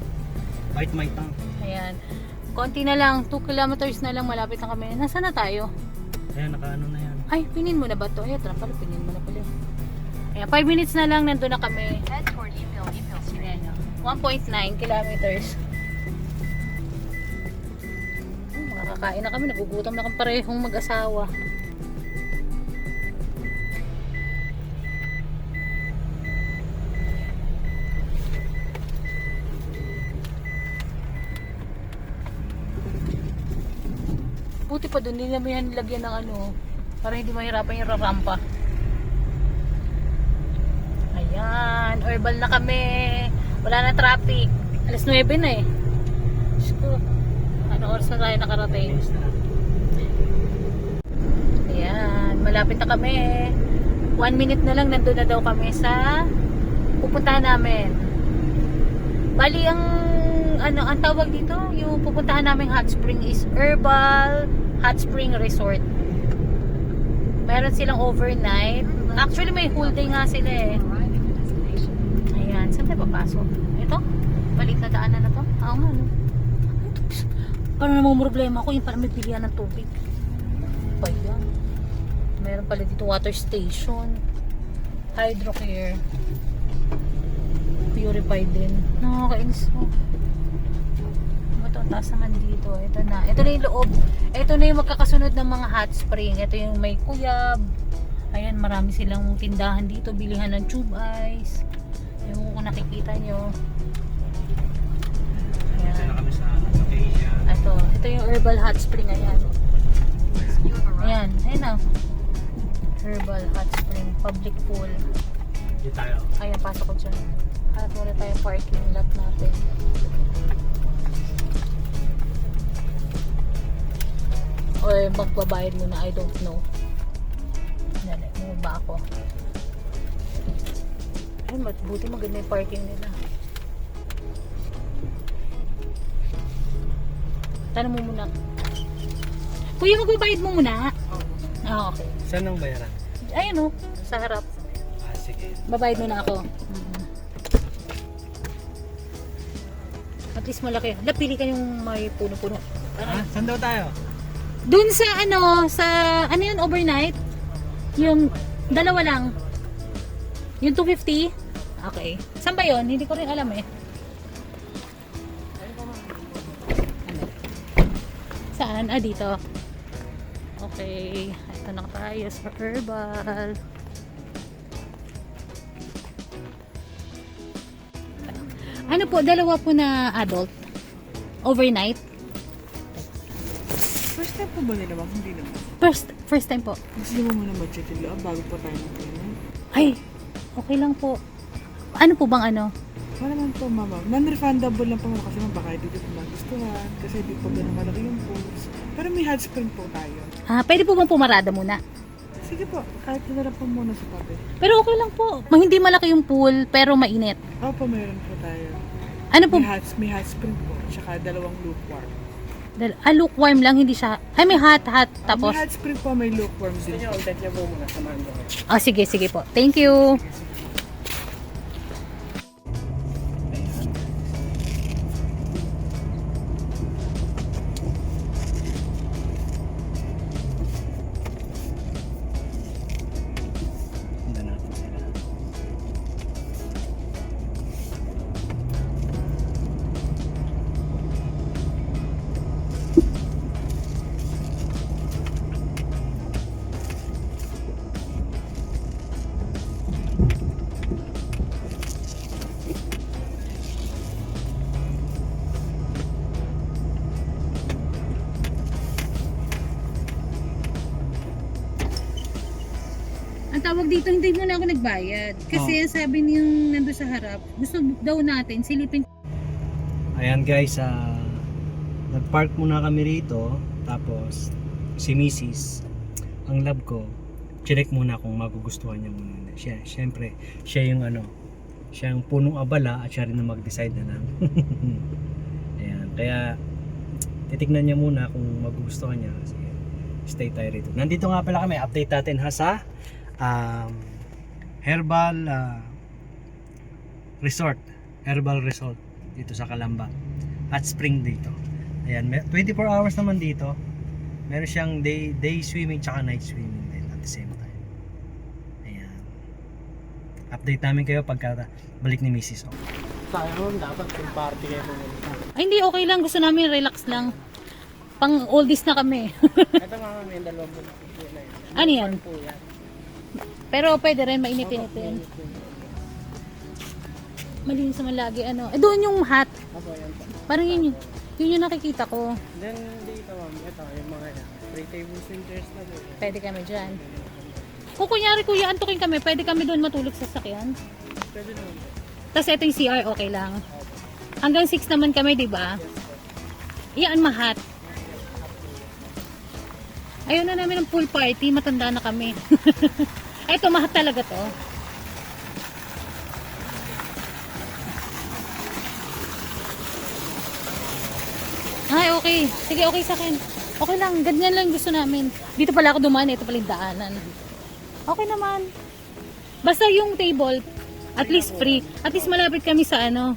B: Bite my tongue.
A: Ayan. Konti na lang. 2 kilometers na lang. Malapit na kami. Nasaan na tayo?
B: Ayan, nakaano na yan.
A: Ay, pinin mo na ba ito? Ay, ito na pala. Pinin mo na pala. Ayan, 5 minutes na lang. Nandun na kami.
E: Head toward email.
A: Ayan, 1.9 kilometers. Makakakain na kami. Nagugutom na kami parehong mag-asawa. Buti pa doon, hindi naman yan nilagyan ng ano, para hindi mahirapan yung rampa. Ayan, herbal na kami. Wala na traffic. Alas 9 na eh. Diyos ko, ano oras na tayo nakarating? Ayan, malapit na kami. 1 minute na lang nandun na daw kami sa pupuntahan namin. Bali ang tawag dito, yung pupuntahan naming hot spring is Herbal Hot Spring Resort. Meron silang overnight. Actually may whole day nga sila eh. Ayan, saan tayo papasok? Ito? Balik na daanan na to? Oo nga, no? Parang namang problema ko, yung parang may pilihan ng tubig. Pa yan. Meron pala dito water station. Hydrocare. Purified din. Nakakainis mo. Ito, ang taas naman dito. Ito na. Ito na yung loob. Ito na yung magkakasunod ng mga hot spring. Ito yung may kuyab. Ayan, marami silang tindahan dito. Bilihan ng tube ice. Yung kung nakikita nyo.
B: Kasi na kami sa Acacia.
A: Ito yung Herbal Hot Spring. Ayan. Ayan. Ayan na. Herbal Hot Spring. Public pool.
B: Hindi tayo.
A: Ayan, pasok ko dyan. Hanap muna tayong parking lot natin. Or magbabayad muna, I don't know. Dali, ba ako? Ay, buti maganda yung parking nila. Tanong mo muna. Kuya, magbabayad mo muna? Ah, okay.
B: Saan ang bayaran?
A: Ayun o, sa harap.
B: Sige.
A: Babayad muna ako. At least malaki. Pili ka yung may puno-puno.
B: Saan daw tayo?
A: Dun sa ano yun, overnight? Yung dalawa lang. Yung 250? Okay. Saan ba yun? Hindi ko rin alam eh. Saan? Ah, dito. Okay. Ito na tayo sa Herbal. Ano po, dalawa po na adult? Overnight?
D: First time po ba nila, ma'am? Hindi naman.
A: First time po.
D: Gusto mo muna mag-check yung loob bago pa tayo mag-payment?
A: Ay, okay lang po. Ano po bang ano?
D: Wala naman po, mama. Non-refundable lang po ma'am kasi baka hindi ko magustuhan kasi hindi po ganun malaki yung pools. Pero may hot spring po tayo.
A: Ah, pwede po bang pumarada muna?
D: Sige po, kahit na po muna sa tabi.
A: Pero okay lang po. Hindi malaki yung pool, pero mainit.
D: Opo, mayroon po tayo.
A: Ano po?
D: May hot spring po, tsaka dalawang lukewarm.
A: Lukewarm lang, hindi siya. Ay, may hot, tapos.
D: May hot spring po, may lukewarm din.
A: Oh, sige po. Thank you.
B: Sundan natin sila.
A: Ang tawag dito, hindi muna ako nagbayad. Kasi sabi niyong nandun sa harap, gusto daw natin silipin.
B: Ayan guys, nag-park muna kami rito. Tapos si Mrs. ang love ko, check muna kung magugustuhan niya muna. Siyempre, siya yung siya yung punong abala at siya rin na mag-decide na lang. Ayan, kaya titignan niya muna kung magugustuhan niya. Sige, stay tayo rito. Nandito nga pala kami, update natin ha sa Herbal Resort. Herbal Resort dito sa Calamba. Hot spring dito. Ayan, 24 hours naman dito. Meron siyang day swimming tsaka night swimming din at the same time. Ayan. Update namin kayo pagka balik ni Mrs. O.
D: Sayang, dapat yung party kayo pumunta.
A: Ay, hindi, okay lang. Gusto namin relax lang. Pang oldies na kami.
D: Ito nga may dalawang po.
A: Ano yan?
D: Po yan.
A: Pero pwede rin, mainit-init din. Malinis naman lagi, doon yung hot.
D: Opo, yan po.
A: Parang yun yung nakikita ko.
D: Then dito ma'am, ito yung mga free tables and chairs na doon.
A: Pwede kami dyan. Kung kunyari kuya, antukin kami, pwede kami doon matulog sa sakyan.
D: Pwede naman po.
A: Tapos ito yung CR, okay lang. Hanggang 6 naman kami, di ba? Iyan, mahat. Ayaw na namin ng pool party, matanda na kami. Eto, mahal talaga to. Ay, okay. Sige, okay sa akin. Okay lang, ganyan lang gusto namin. Dito pala ako dumaan, ito pala yung daanan. Okay naman. Basta yung table, at least free. At least malapit kami sa ano.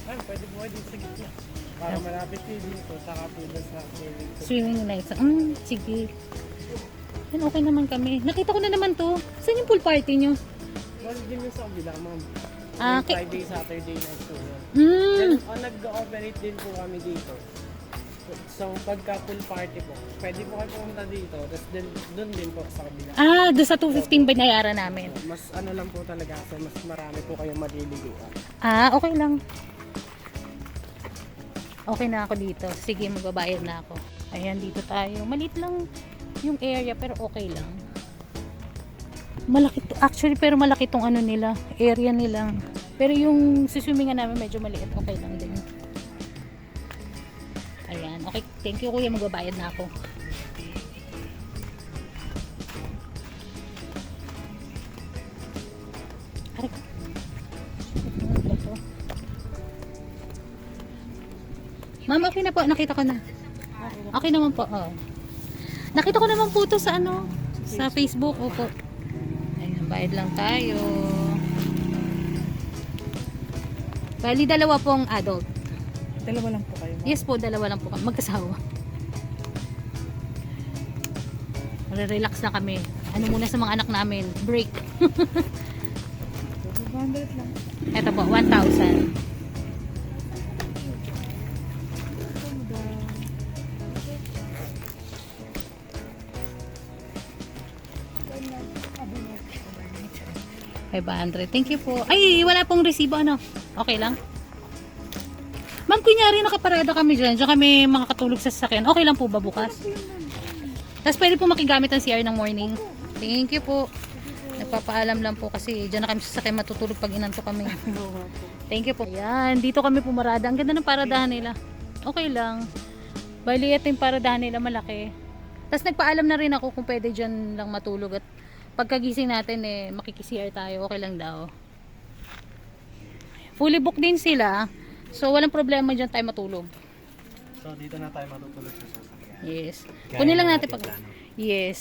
F: Ay, pwede po kayo dito sa gitna. Para malapit kayo dito, saka po doon sa swimming pool.
A: Swimming nights. Sige. Yan, okay naman kami. Nakita ko na naman to. Saan yung pool party nyo?
F: Mas din yung sa kabila, ma'am.
A: Ah,
F: Yung Friday, Saturday night po yun. Nag-ooperate din po kami dito. So, pagka pool party po, pwede po kayo pumunta dito, tapos doon din po sa kabila.
A: Doon sa 215 binayaran namin.
F: Mas ano lang po talaga kasi mas marami po kayong maliliguan.
A: Okay lang. Okay na ako dito. Sige, magbabayad na ako. Ayan, dito tayo. Maliit lang yung area, pero okay lang. Malaki to. Actually, pero malaki tong ano nila. Area nilang. Pero yung suswimingan namin medyo maliit. Okay lang din. Ayan. Okay. Thank you, kuya. Magbabayad na ako. Aray. Ano ba to? Ma'am, okay na po. Nakita ko na. Okay naman po. Oh. Nakita ko naman po to sa ano, sa Facebook. Opo. Ayan, bayad lang tayo. Bali, dalawa pong adult.
F: Dalawa lang po kayo.
A: Yes po, dalawa lang po. Magkasawa. Relax na kami. Ano muna sa mga anak namin. Break.
F: 200 lang.
A: Ito po, 1,000. $500. Thank you po. Ay, wala pong resibo, ano? Okay lang? Ma'am, kunyari nakaparada kami dyan. Diyan kami makakatulog sa sasakyan. Okay lang po ba bukas? Tapos pwede po makigamit ang CR ng morning. Thank you po. Nagpapaalam lang po kasi dyan na kami sa sasakyan matutulog pag inanto kami. Thank you po. Ayan, dito kami pumarada. Ang ganda ng paradahan nila. Okay lang. Bali, ito yung paradahan nila malaki. Tapos nagpaalam na rin ako kung pwede dyan lang matulog at pagkagising natin makikisir tayo, okay lang daw. Fully booked din sila. So walang problema diyan tayo matulog.
B: So dito na tayo matutulog sa sasakyan.
A: Yes.
B: Gaya
A: Kunin lang
B: ng
A: natin
B: ating
A: pag
B: plano.
A: yes.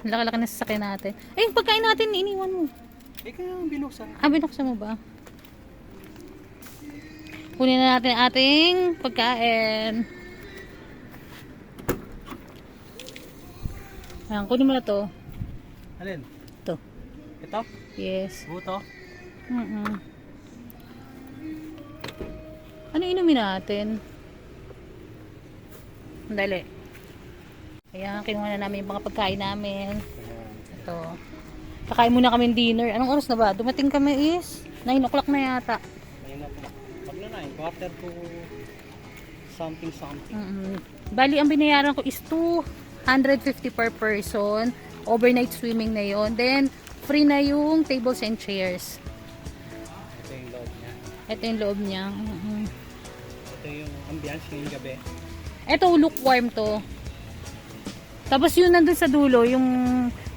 A: Laki-laki na sasakyan natin. Ay, yung pagkain natin iniwan mo.
B: Ikaw yung binuksan.
A: Binuksan mo ba? Kunin na natin ating pagkain. Ayan, kunin mo na to.
B: Alin?
A: To.
B: Ito?
A: Yes.
B: Buto?
A: Ano inumin natin? Dali. Ayan, kinuha na namin yung mga pagkain namin. Ito. Kakain muna kami dinner. Anong oras na ba? Dumating kami is 9 o'clock na yata.
B: Ayun na po. Pag na 9, quarter to something.
A: Bali, ang binayaran ko is 250 per person. Overnight swimming na yon. Then, free na yung tables and chairs.
B: Ito yung loob niya.
A: Ito yung loob niya.
B: Ito yung ambience ngayong gabi.
A: Ito, lukewarm to. Tapos yun nandun sa dulo, yung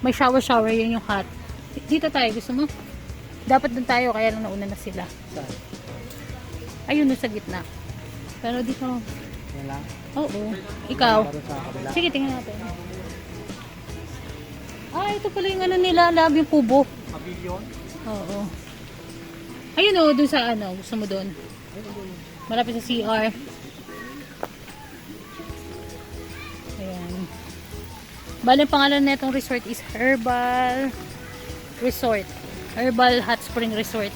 A: may shower, yun yung hot. Dito tayo, gusto mo? Dapat dun tayo, kaya lang nauna na sila.
B: Saan?
A: Ayun, dun sa gitna. Pero dito,
B: Yan lang?
A: oo. Ikaw?
B: Para sa kabila.
A: Sige, tingnan natin. Ito pala yung ano nila, lab yung kubo.
B: Pavilion?
A: Oo. Ayun o, dun sa ano, gusto mo dun. Malapit sa CR. Ayan. Bale, ang pangalan na itong resort is Herbal Resort. Herbal Hot Spring Resort.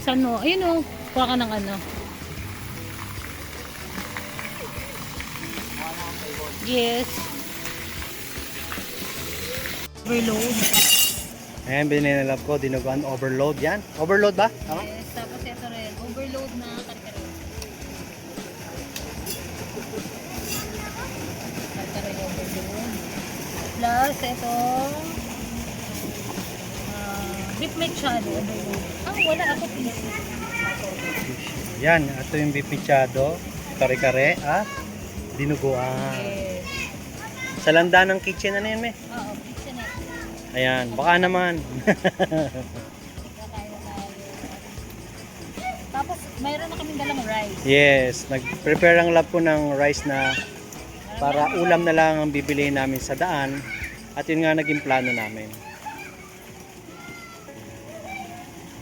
A: Saan mo? Ayun o, kuha ka ng ano. Yes. Reload.
B: Ayan, binilap ko, dinuguan, overload yan. Overload ba? Tama?
A: Yes, tapos ito rin. Overload na karkarel. Karkarel overload. Plus, ito beef mechado overload. Wala ako please.
B: Yan, ito yung beef mechado, kare-kare, dinuguan.
A: Yes.
B: Sa landa ng kitchen, ano yan, me?
A: Oo, kitchenette.
B: Ayan, baka naman.
A: Kakain na tayo. Tapos, mayroon na kaming dalang rice.
B: Yes, nag-prepare ang lab po ng rice na para ulam na lang ang bibilihin namin sa daan. At yun nga naging plano namin.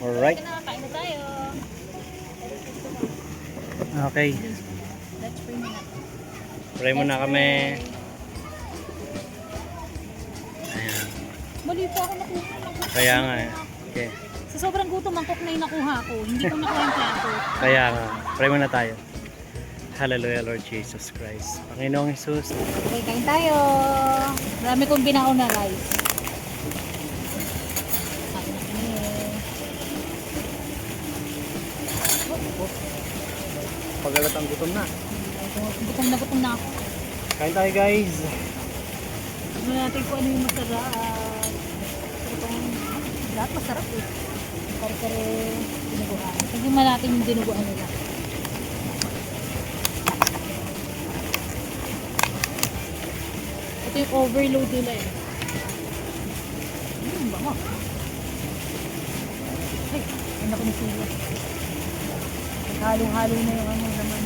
B: Alright.
A: Kaya na, kain na tayo.
B: Okay.
A: Let's pray muna.
B: Pray muna kami. Ayan.
A: Mali pa ako nakuha.
B: Kaya nga eh. Okay.
A: Sa sobrang gutom, mangkok na yung nakuha ko. Hindi ko nakuha yung plato.
B: Kaya nga. Pray muna tayo. Hallelujah, Lord Jesus Christ. Panginoong Jesus.
A: Okay, kain tayo. Marami kong binaon na rice. Kain na kami.
B: Pagalatang gutom na.
A: Gutom na ako.
B: Kain tayo guys.
A: Tignan natin kung ano yung masarap. Lahat masarap eh. Kare-kare dinuguan. Tignan natin yung dinuguan nila. Ito yung overload nila eh. Bango. Ay, ano ko ni sila. Halong-halo na yung ano naman.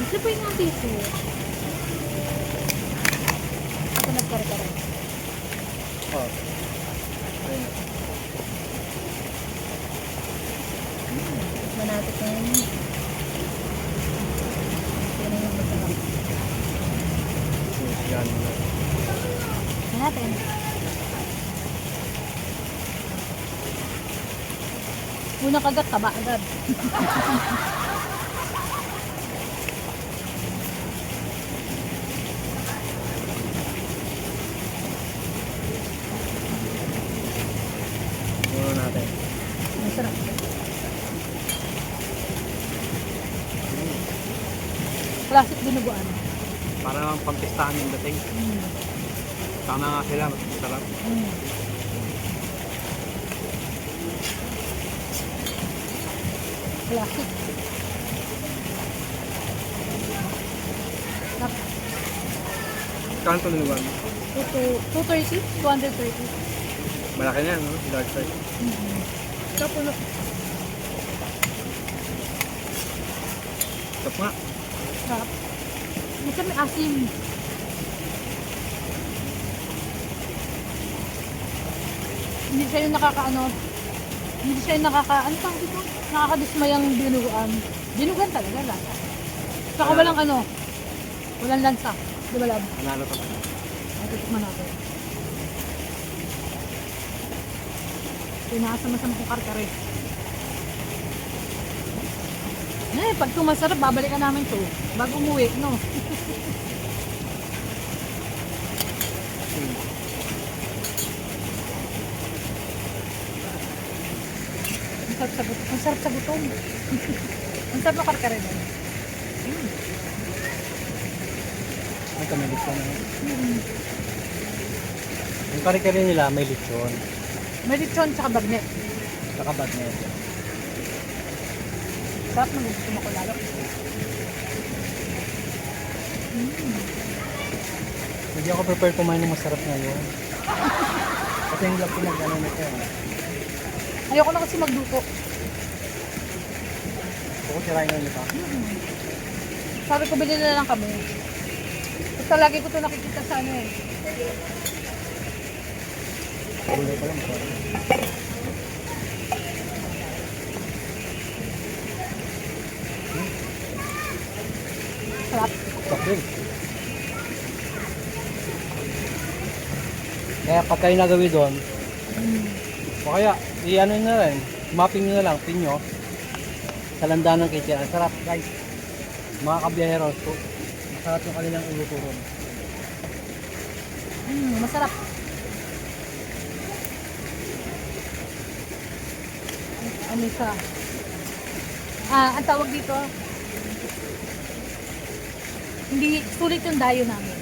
A: Ito po yung tissue. Ito nagkara-kara.
B: Oh.
A: Manatip na yun. Ito na yung masarap.
B: Yan.
A: Natin. Una kagat, taba agad.
B: Muna natin.
A: Masarap. Classic dinuguan.
B: Para naman pampistahan yung dating. Tama nga sila, masarap.
A: Classic.
B: Kanto nilugan.
A: 230? 230.
B: Malaki na yan, no? Large size.
A: Tapos na.
B: Sarap nga.
A: Sarap. Kasi may asim. Hindi siya yung hindi siya yung ano tawag dito? Nakakadismayang dinuguan. Dinuguan talaga lasa. Saka walang walang lansa. Di ba lab?
B: Panalo ka pa.
A: Ay, titikman natin. Pinakasama-sama kong karkare. Pag tumasarap, babalikan namin to. Bago umuwi, no? Ang sarap sa gutom. Ang sarap na karkare na.
B: Ay, kami lechon na. Yung kare-kare nila, may lechon.
A: May lechon tsaka bagnet.
B: Saka bagnet.
A: Sarap na gusto mo ko lalo.
B: Hindi ako prepared kumain ng masarap ngayon. Kasi yung lap ko nag-ano nito.
A: Ayoko na kasi magduko.
B: Ako tirahin na nito.
A: Sabi ko, bilhin na lang kami. Basta lagi ko ito nakikita sa ano eh.
B: Gulay pa lang.
A: Sarap.
B: Sakling. Kaya pagka yung nagawi doon, o kaya, i-ano nyo na rin, mapping nyo na lang, pin nyo, sa landanan ng kitchen. Ang sarap, guys. Mga kabiyaheros, masarap yung kanilang uluturon.
A: Masarap. Ano siya? Ang tawag dito, hindi sulit yung dayo namin.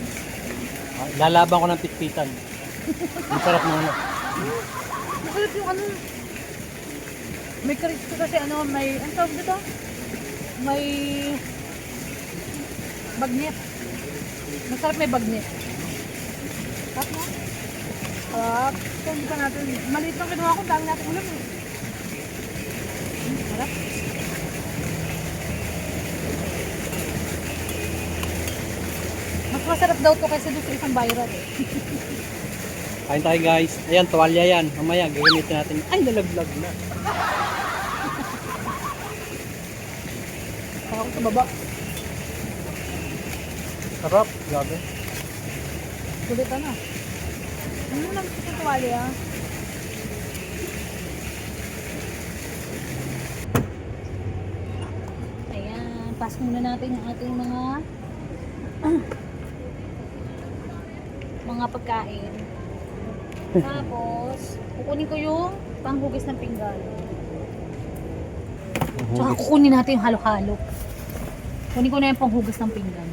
B: Lalaban ko ng pitpitan. Ang sarap ng ano.
A: Makulit yung ano. May crispy kasi may, ang tawag dito? may bagnet. Masarap may bagnet. Sarap na. Sarap. Ito, hindi pa natin. Maliit lang kinuha ko. Dami natin ulam eh. Sarap. Mas masarap daw to kaysa doon sa isang viral eh.
B: Kain tayo guys. Ayan, tuwalya yan. Mamaya, gagamitin natin. Ay, nalaglag na.
A: Saka ko sa baba.
B: Sarap. Grabe.
A: Sulit na. Ano lang sa tuwalya? Ayan. Pasok muna natin yung ating mga pagkain. Tapos, kukunin ko yung panghugas ng pinggan. Tsaka kukunin natin yung halo-halo. Kunin ko na yung panghugas ng pinggan.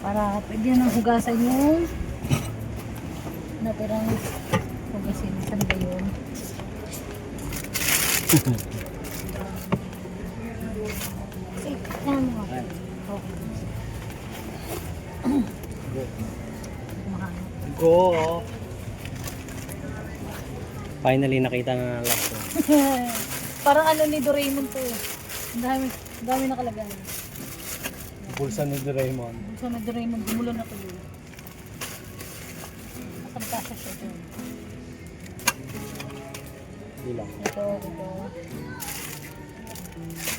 A: Para pwede na hugasan yung natirang hugasin. Saan ba yun? Kasi, yan mo.
B: Go. Finally, nakita na ng last one.
A: Parang ano ni Doraemon to. Ang dami nakalagay.
B: Bulsa ni Doraemon.
A: So na Doraemon, gumulo na to yun. Nakapagkasa siya dun.
B: Ilang.
A: Ito.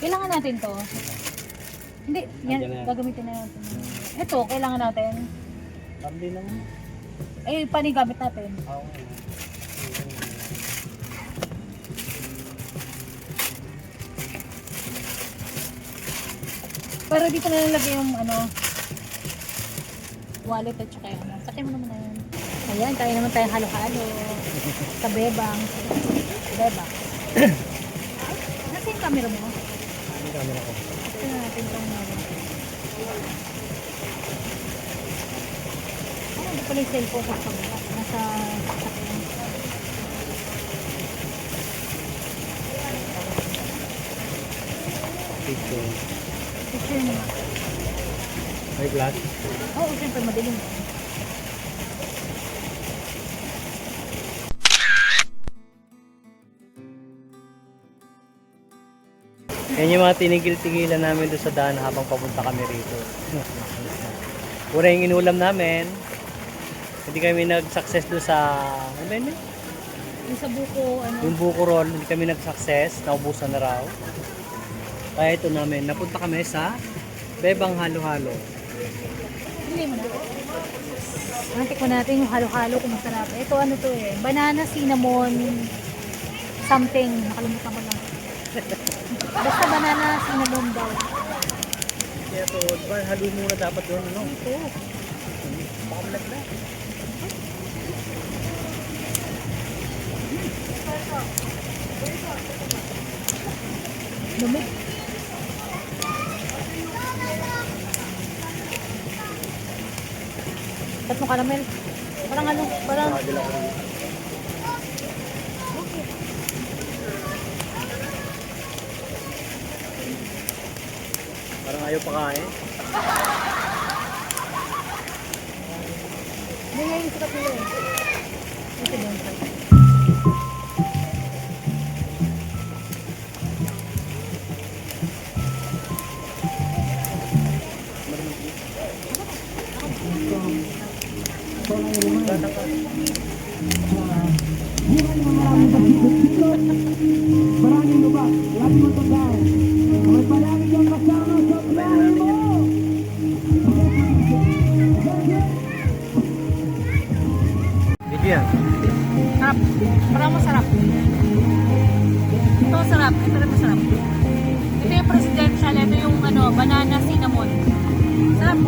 A: Kailangan natin to. Hindi, yan,
B: Andiyan na yan.
A: gagamitin na natin. Ito, kailangan natin.
B: Tambi naman.
A: Eh, paano yung gamit natin? Pero dito na nalagay yung wallet at saka yung sakay mo naman na yan. Ayan, tayo naman tayo halo-halo. Sa bebang. Bebang. Nasa yung camera mo?
B: Ano camera ko?
A: Ito na natin itong hindi pala yung cellphone sa camera. Nasa sakyan.
B: Picture.
A: Picture mo.
B: May glass.
A: Oo, siyempre madilim.
B: Yan yung mga tinigil-tigilan namin doon sa daan habang papunta kami rito. Pura yung inulam namin. Hindi kami nag-success doon sa... Ano ba yun?
A: Yung sa buko,
B: Yung buko roll, hindi kami nag-success. Naubusan na raw. Kaya ito namin, napunta kami sa Bebang Halo-Halo.
A: Hindi mo na. Tikman natin yung halo-halo kung masarap. Ito ano to eh, banana cinnamon something. Nakalimutan ko lang. Basta banana cinnamon daw.
B: Kaya to, halo muna dapat doon, no?
A: Ito.
B: Baka malagla.
A: Dumi. Tatlong caramel. Parang ano, parang
B: Parang ayaw pa kain.
A: hindi nga yung sikat nila eh. Ito doon.
B: Video yan.
A: Sarap. Parang masarap. Ito masarap. Ito rin masarap. Ito yung presidential. Ito yung banana cinnamon. Sarap.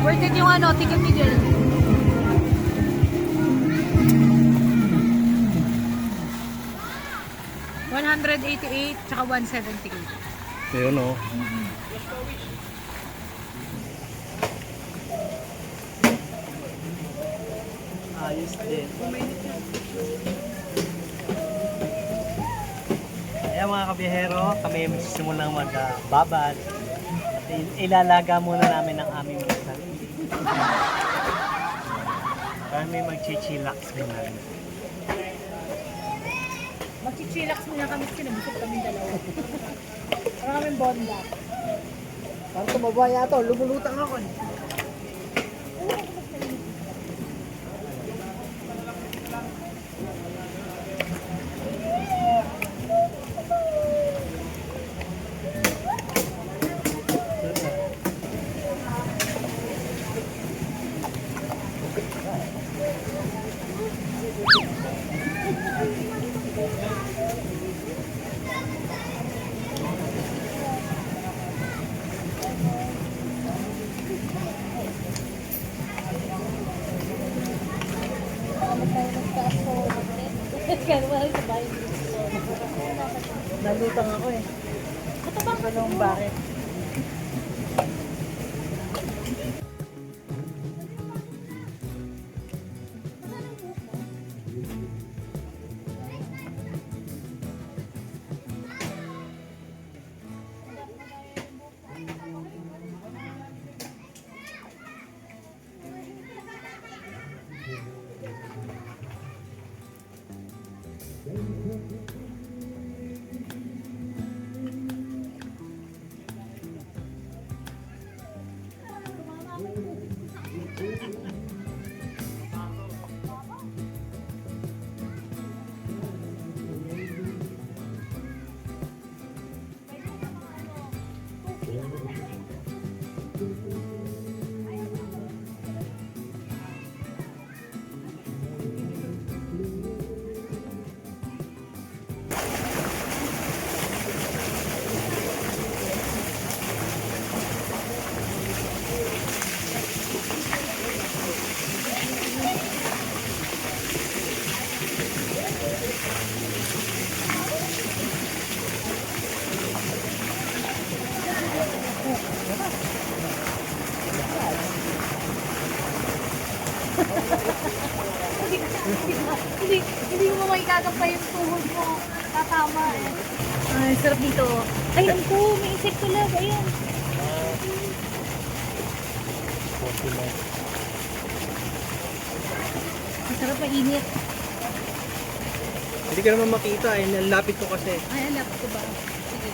A: Worth it yung tigil-tigil. $188 tsaka $178.
B: Ayun, oh. Ayos din. Kaya Ay mga kabiyahero, kami magsisimulang magbabad. At ilalaga muna namin ang aming mga sarili. Kami magchichillax din namin.
A: Magchichillax muna kami kasi nabusog kami dalawa. Para kami bonda.
F: Parang tumaba yata, lumulutang ako eh. Nalutang ako eh. Ano bakit?
A: Hindi mo makikagampay yung tuhod mo. Tatama eh. Ay, sarap dito. Ay, ang ko, may insekto lang. Ayan. Ang sarap, mainit.
F: Hindi ka naman makita eh, nalapit ko kasi.
A: Ay, alap ko ba? Sige.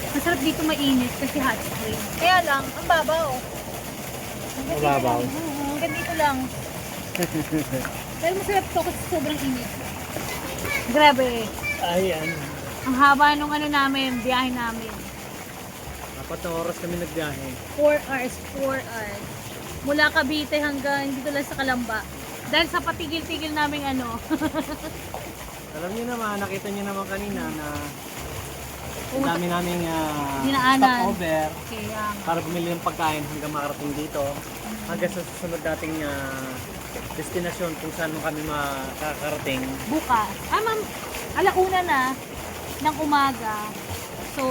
A: Masarap dito mainit kasi hot spring. Kaya lang, ang babaw.
F: Ang babaw?
A: Oo, hanggang dito lang. Pero masarap to kasi sobrang init. Grabe.
F: Ay, ano.
A: Ang haba nung ano namin, biyahe namin.
F: 4 na oras kami nagbiyahe.
A: 4 hours. Mula Cavite hanggang dito lang sa Calamba. Dahil sa patigil-tigil naming ano.
F: Alam niyo naman, nakita niyo naman kanina na ang dami naming
A: Dinaanan.
F: stopover
A: Kaya nga.
F: para bumili ng pagkain hanggang makarating dito. Hanggang sa susunod nating destinasyon kung saan mo kami makakarating.
A: Bukas. Ma'am, alauna na ng umaga. So,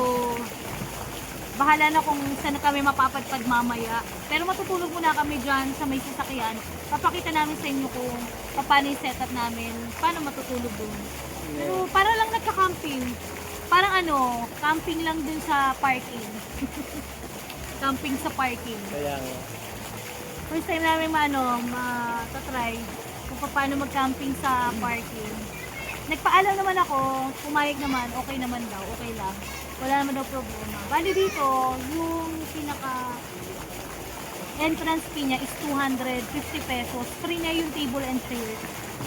A: bahala na kung saan kami mapapadpad mamaya. Pero matutulog muna kami dyan sa may sasakyan. Papakita namin sa inyo kung paano yung setup namin, paano matutulog dun. Pero para lang nagka-camping. Parang ano, camping lang dun sa parking. Camping sa parking.
F: Kaya nga.
A: First time namin matatry kung paano mag-camping sa parking. Nagpaalam naman ako, pumayag naman, okay naman daw, okay lang. Wala naman daw problema. Bali dito, yung pinaka entrance fee niya is 250 pesos. Free na yung table and chairs.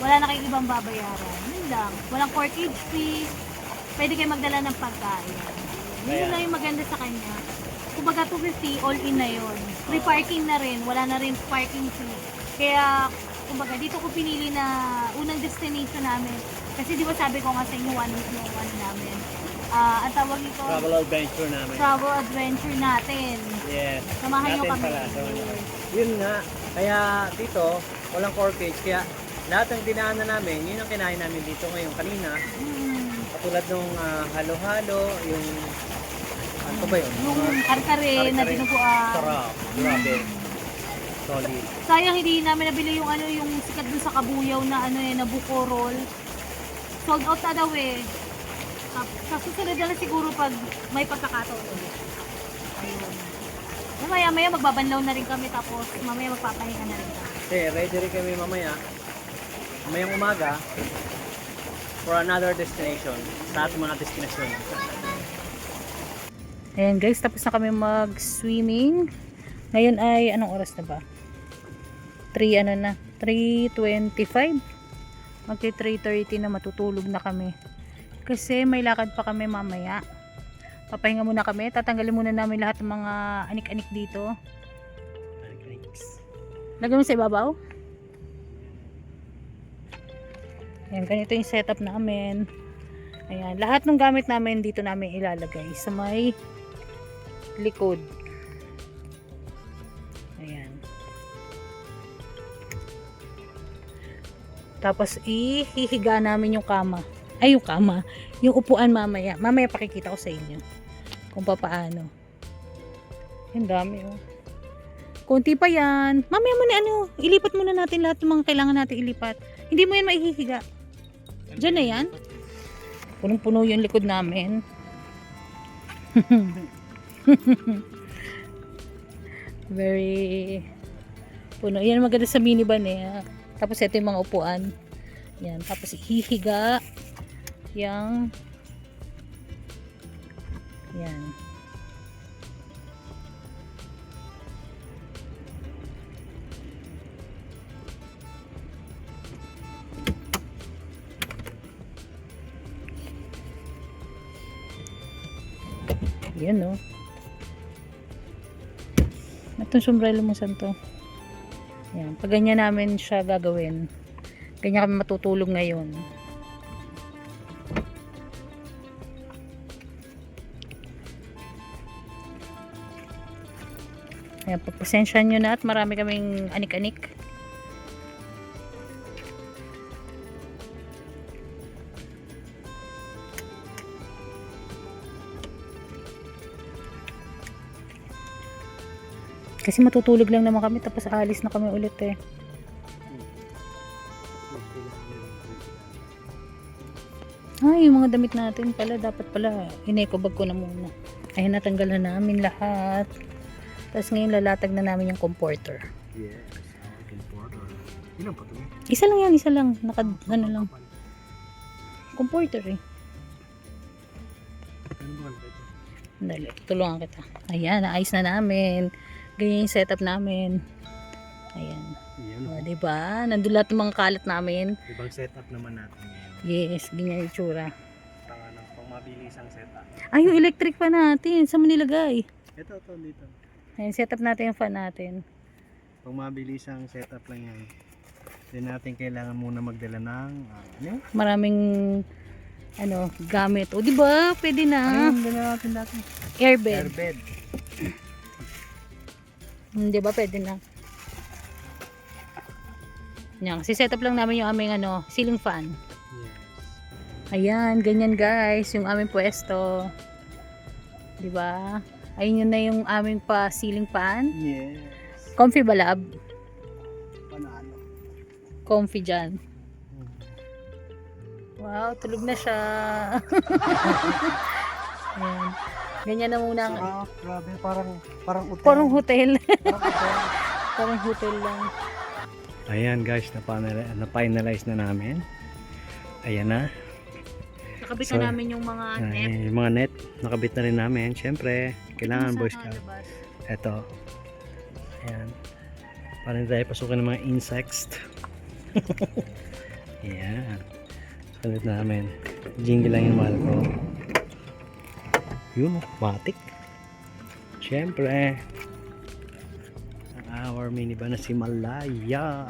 A: Wala na kayong ibang babayaran. Yun lang. Walang corkage fee. Pwede kayo magdala ng pagkain. Yun lang yung maganda sa kanya. Kumbaga 250, all in na yun. Free parking na rin. Wala na rin parking fee. Kaya, kumbaga, dito ko pinili na unang destination namin. Kasi di ba sabi ko nga sa inyo, 1 week yung ano namin. Ang tawag nito,
F: Travel adventure namin.
A: travel adventure natin.
F: Yes.
A: Samahan nyo
F: Natin
A: kami.
F: pala, yun nga. Kaya dito, walang corkage. Kaya lahat ng dinaanan namin, yun ang kinain namin dito ngayon kanina. Katulad nung halo-halo, yung ano ba yun?
A: Yung kare-kare na
F: Kare-kare.
A: dinuguan.
F: Sarap. Grabe.
B: Solid.
A: Sayang hindi namin nabili yung ano, yung sikat dun sa Kabuyaw na ano na buko roll. Sold out na daw eh. Sa susunod na lang siguro pag may pagkakataon ulit. Ayun. Mamaya magbabanlaw na rin kami tapos mamaya magpapahinga na rin kami.
B: Ready rin kami mamaya. Mamayang umaga for another destination. Sa ating mga destination.
A: Ayan guys, tapos na kami mag-swimming. Ngayon ay, anong oras na ba? 3:25. Magti 3:30 na, matutulog na kami. Kasi may lakad pa kami mamaya. Papahinga muna kami. Tatanggalin muna namin lahat ng mga anik-anik dito. Lagyan mo sa ibabaw. Ayan, ganito yung setup namin. Ayan, lahat ng gamit namin dito namin ilalagay sa may likod. Ayan. Tapos ihihiga namin yung kama. Ay, yung kama. Yung upuan mamaya. Mamaya pakikita ko sa inyo kung paano. Ang dami oh. Kunti pa yan. Mamaya muna ilipat muna natin lahat ng mga kailangan natin ilipat. Hindi mo yan maihihiga. Diyan na yan. Punong-puno yung likod namin. Very puno. Yan maganda sa minivan eh. Tapos ito yung mga upuan. Yan. Tapos hihiga. Yan. Yan. Yan no. Itong sombrero mo santo. Yan. Pag ganyan namin siya gagawin. Ganyan kami matutulog ngayon. Ayan, pagpasensyahan nyo na at marami kaming anik-anik. Kasi matutulog lang naman kami tapos alis na kami ulit eh. Ay, yung mga damit natin pala dapat pala in-eco-bag ko na muna. Ay, natanggal na namin lahat. Tapos ngayon lalatag na namin yung comforter.
B: Yes, comforter. Ilan pa ito?
A: Isa lang yan, isa lang. Ano lang. Comforter eh.
B: Ano ba ito?
A: Dali, tulungan kita. Ayan, naayos na namin. Ganyan yung setup namin. Ayan.
B: Yan.
A: O, diba? Nandun lahat ng mga kalat namin.
B: Ibang setup naman natin ngayon.
A: Yes, ganyan yung tsura.
B: Tanga ng pang mabilisang setup.
A: Ay, yung electric pa natin. Saan mo nilagay?
B: Ito dito.
A: Ayan, setup natin yung fan natin.
B: Pang mabilisang setup lang yan. Hindi natin kailangan muna magdala ng
A: Maraming gamit. O, diba? Pwede na.
B: Ano yung dala natin dati?
A: Airbed.
B: Airbed.
A: Diba? Pwede na. Yan, kasi setup lang namin yung aming ceiling fan.
B: Yes.
A: Ayan, ganyan guys, yung aming pwesto. 'Di ba? Ayun yun na yung aming ceiling fan.
B: Yes.
A: Comfy ba, lab?
B: Panalo.
A: Comfy dyan. Wow, tulog na siya. Ayan. Ganyan na muna.
B: Grabe, parang hotel.
A: Parang hotel.
B: Parang hotel.
A: Parang hotel lang.
B: Ayan guys, na-finalize na namin. Ayan na.
A: Nakabit
B: So,
A: na namin yung mga net.
B: Yung mga net, nakabit na rin namin. Siyempre, kailangan boy scout. Ito. Ayan. Para hindi tayo pasukin ng mga insects. Ayan. Salit namin. Jingle lang yung mahal ko. Yun, matik. Siyempre, ang our minivan na si Malaya.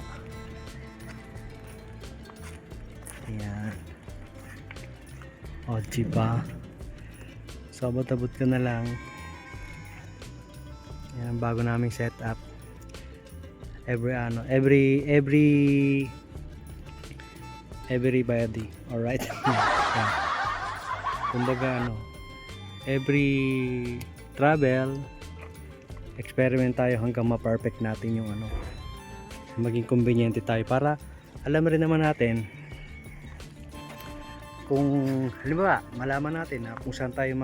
B: Ayan. O, diba? So, abot-abot ko na lang. Ayan, bago naming setup. Everybody. Alright? Ayan. Kumbaga, every travel, experiment tayo hanggang ma-perfect natin yung ano, maging convenient tayo para alam rin naman natin kung halimbawa malaman natin na kung saan tayo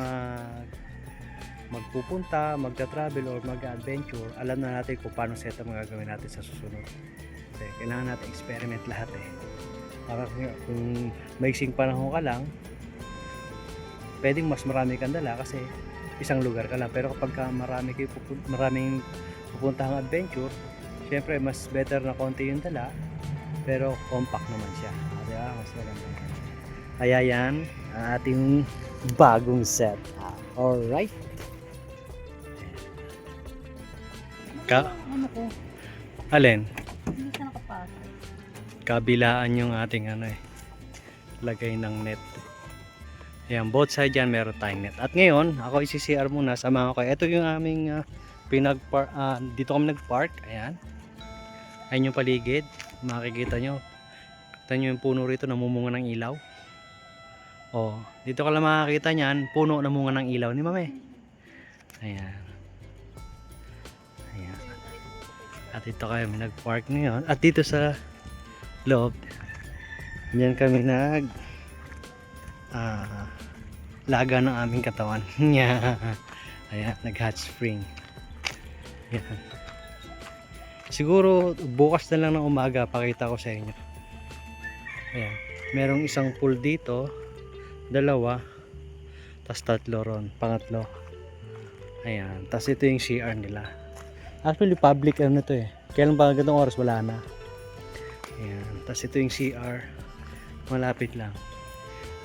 B: magpupunta, magta-travel or mag-adventure, alam na natin kung paano set up magagawin natin sa susunod. Kasi kailangan natin experiment lahat eh. Para kung maiksing panahon ka lang, pwedeng mas marami kang dala kasi isang lugar ka lang. Pero kapag maraming pupuntahang adventure, syempre mas better na konti yung dala, pero compact naman siya. Diba? Mas maganda. Kaya yan, ang ating bagong set. Alright.
A: Ano ko?
B: Alin?
A: Hindi ka nakapasok.
B: Kabilaan yung ating ano eh, lagay ng net. Ayan, both side yan meron tayong net. At ngayon, ako isi-CR muna, samahan ko. Ito yung aming dito kami nag-park. Ayan. Ayan yung paligid. Makikita nyo. Kita nyo yung puno rito, namumunga ng ilaw. Oh, dito ka lang makakita nyan, puno na munga ng ilaw ni Mame. Ayan. Ayan. At dito kami nag-park ngayon. At dito sa loob, diyan kami laga ng aming katawan. Ayan, nag-hot spring. Ayan. Siguro bukas na lang ng umaga pakita ko sa inyo. Ayan. Merong isang pool dito, dalawa, tas tatlo ron, pangatlo. Ayan, tas ito yung CR nila. Actually public ano to eh. Kailan ba ganitong oras wala na. Ayan, tas ito yung CR. Malapit lang.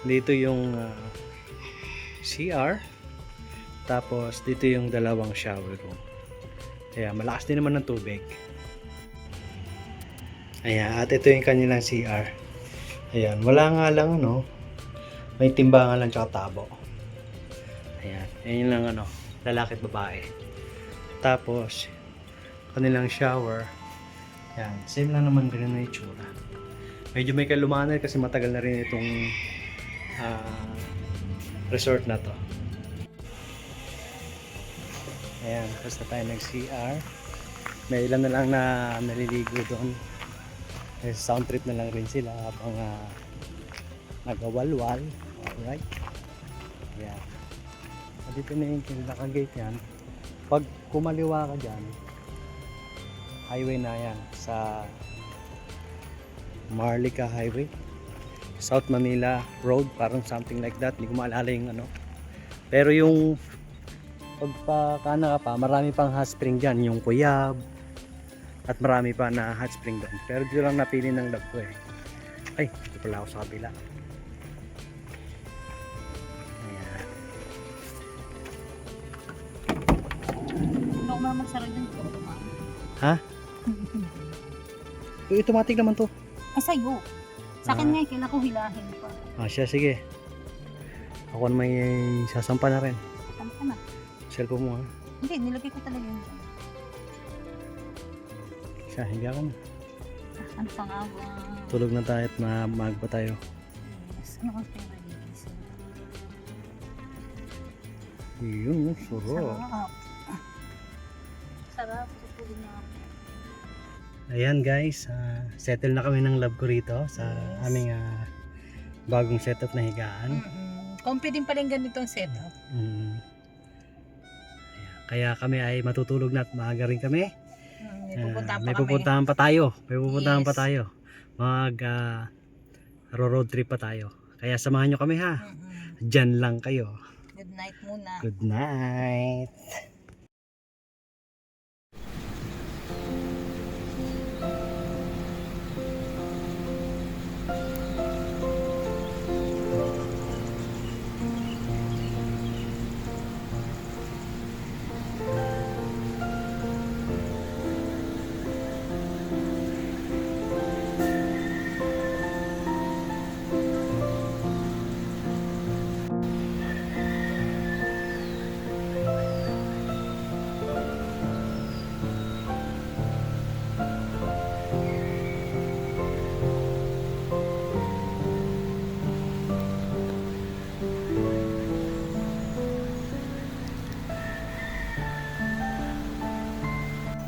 B: Dito yung CR. Tapos dito yung dalawang shower room. Ayan, malakas din naman ng tubig. Ayan, at ito yung kanilang CR. Ayan, wala nga lang ano. May timbangan lang tsaka tabo. Ayan, yun lang ano, lalaki at babae. Tapos kanilang shower. Ayan, same lang naman din na itsura. Medyo may kalumanan kasi matagal na rin itong resort na to. Ayan, basta tayo nag-CR. May ilan na lang na naliligo doon. Sound trip na lang rin sila habang nagawalwal. Alright. Ayan. At dito na yung naka-gate yan. Pag kumaliwa ka dyan, highway na yan sa Marlica Highway, South Manila Road, parang something like that. Hindi ko maalala yung ano. Pero yung pagpakana ka pa, marami pang hot spring dyan. Yung Kuyab at marami pa na hot spring doon. Pero dito lang napili ng love ko eh. Ay, dito pala ako sa kabila. Ayan.
A: Hindi ako naman magsara dyan. Hindi ako dumaan.
B: Ha? Automatic naman to.
A: Ay, sa'yo. Sa akin nga, kailangan ko hilahin pa.
B: Siya, sige. Ako na may sasampa na rin.
A: Saan ka na?
B: Cellphone mo ha.
A: Hindi, nilagay ko talaga yun dyan.
B: Siya, hindi ako na.
A: Ano pang awa?
B: Tulog na tayo at magpa tayo.
A: Yes. Ano ang favorite nito?
B: Yun, suro.
A: Sarap. Sarap. Tutulog na ako.
B: Ayan guys, settle na kami ng love ko rito sa aming bagong setup na higaan.
A: Comfy din pala yung ganitong setup.
B: Ayan. Kaya kami ay matutulog na at maaga rin kami.
A: May pupuntahan pa
B: May
A: kami.
B: pupuntahan pa tayo. May pupuntahan pa
A: Yes.
B: tayo. Road trip pa tayo. Kaya samahan nyo kami ha. Diyan lang kayo.
A: Good night muna.
B: Good night.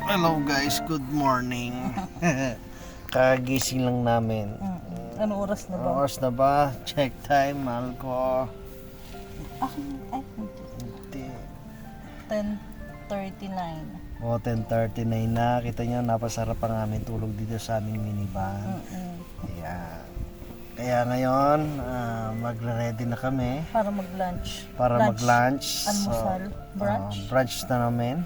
G: Hello guys, good morning. Kagising lang namin.
A: Anong oras na ba?
G: Oras na ba? Check time, mahal ko.
A: Ay,
G: Hindi.
A: 10:39.
G: O, 10:39 na. Kita nyo, napasarap ang aming tulog dito sa aming minivan. Ayan. Kaya ngayon, magre-ready na kami
A: Para mag-lunch.
G: para mag-lunch.
A: Almusal. Brunch.
G: Brunch na namin.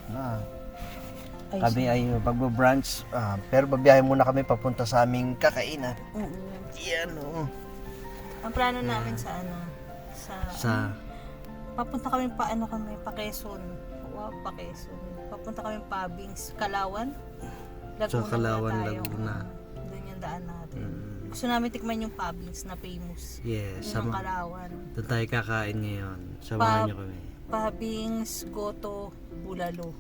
A: Ay,
G: Kami ay magbo-brunch. Pero babiyahe muna kami papunta sa aming kakainan. Yan o.
A: Ang plano namin sa papunta kami pa Quezon. Wow, pa Quezon. Papunta kami Pabings, Kalawan.
G: Sa Kalawan,
A: tayo.
G: Laguna.
A: Doon yung daan natin. Gusto namin tikman yung Pabings na famous.
G: Yes,
A: Yung Kalawan.
G: doon tayo kakain ngayon. Samahan niyo kami.
A: Pabings, Goto, Bulalo.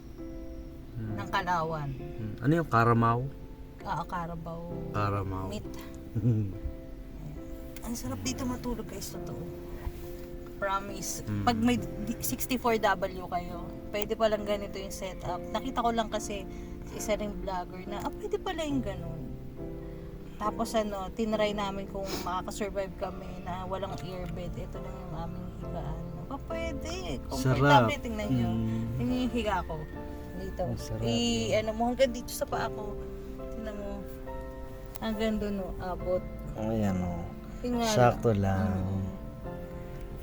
A: Ng Kalawan.
G: Ano yung Caramaw?
A: Carabao.
G: Caramaw.
A: Meat. Ang sarap dito matulog guys, totoo. Promise. Pag may 64W kayo, pwede palang ganito yung setup. Nakita ko lang kasi sa isa ring vlogger na, pwede pala yung ganun. Tapos tinry namin kung makakasurvive kami na walang airbed. Ito lang yung aming higaan. Pwede. Comfortable.
G: Sarap.
A: Tingnan nyo. Tingnan yung higa ko. Dito.
G: Sarap.
A: Mo, hanggang dito sa paa ko. Tingnan mo. Hanggang doon, abot.
G: Ayan o.
A: Tingnan.
G: Sakto lang.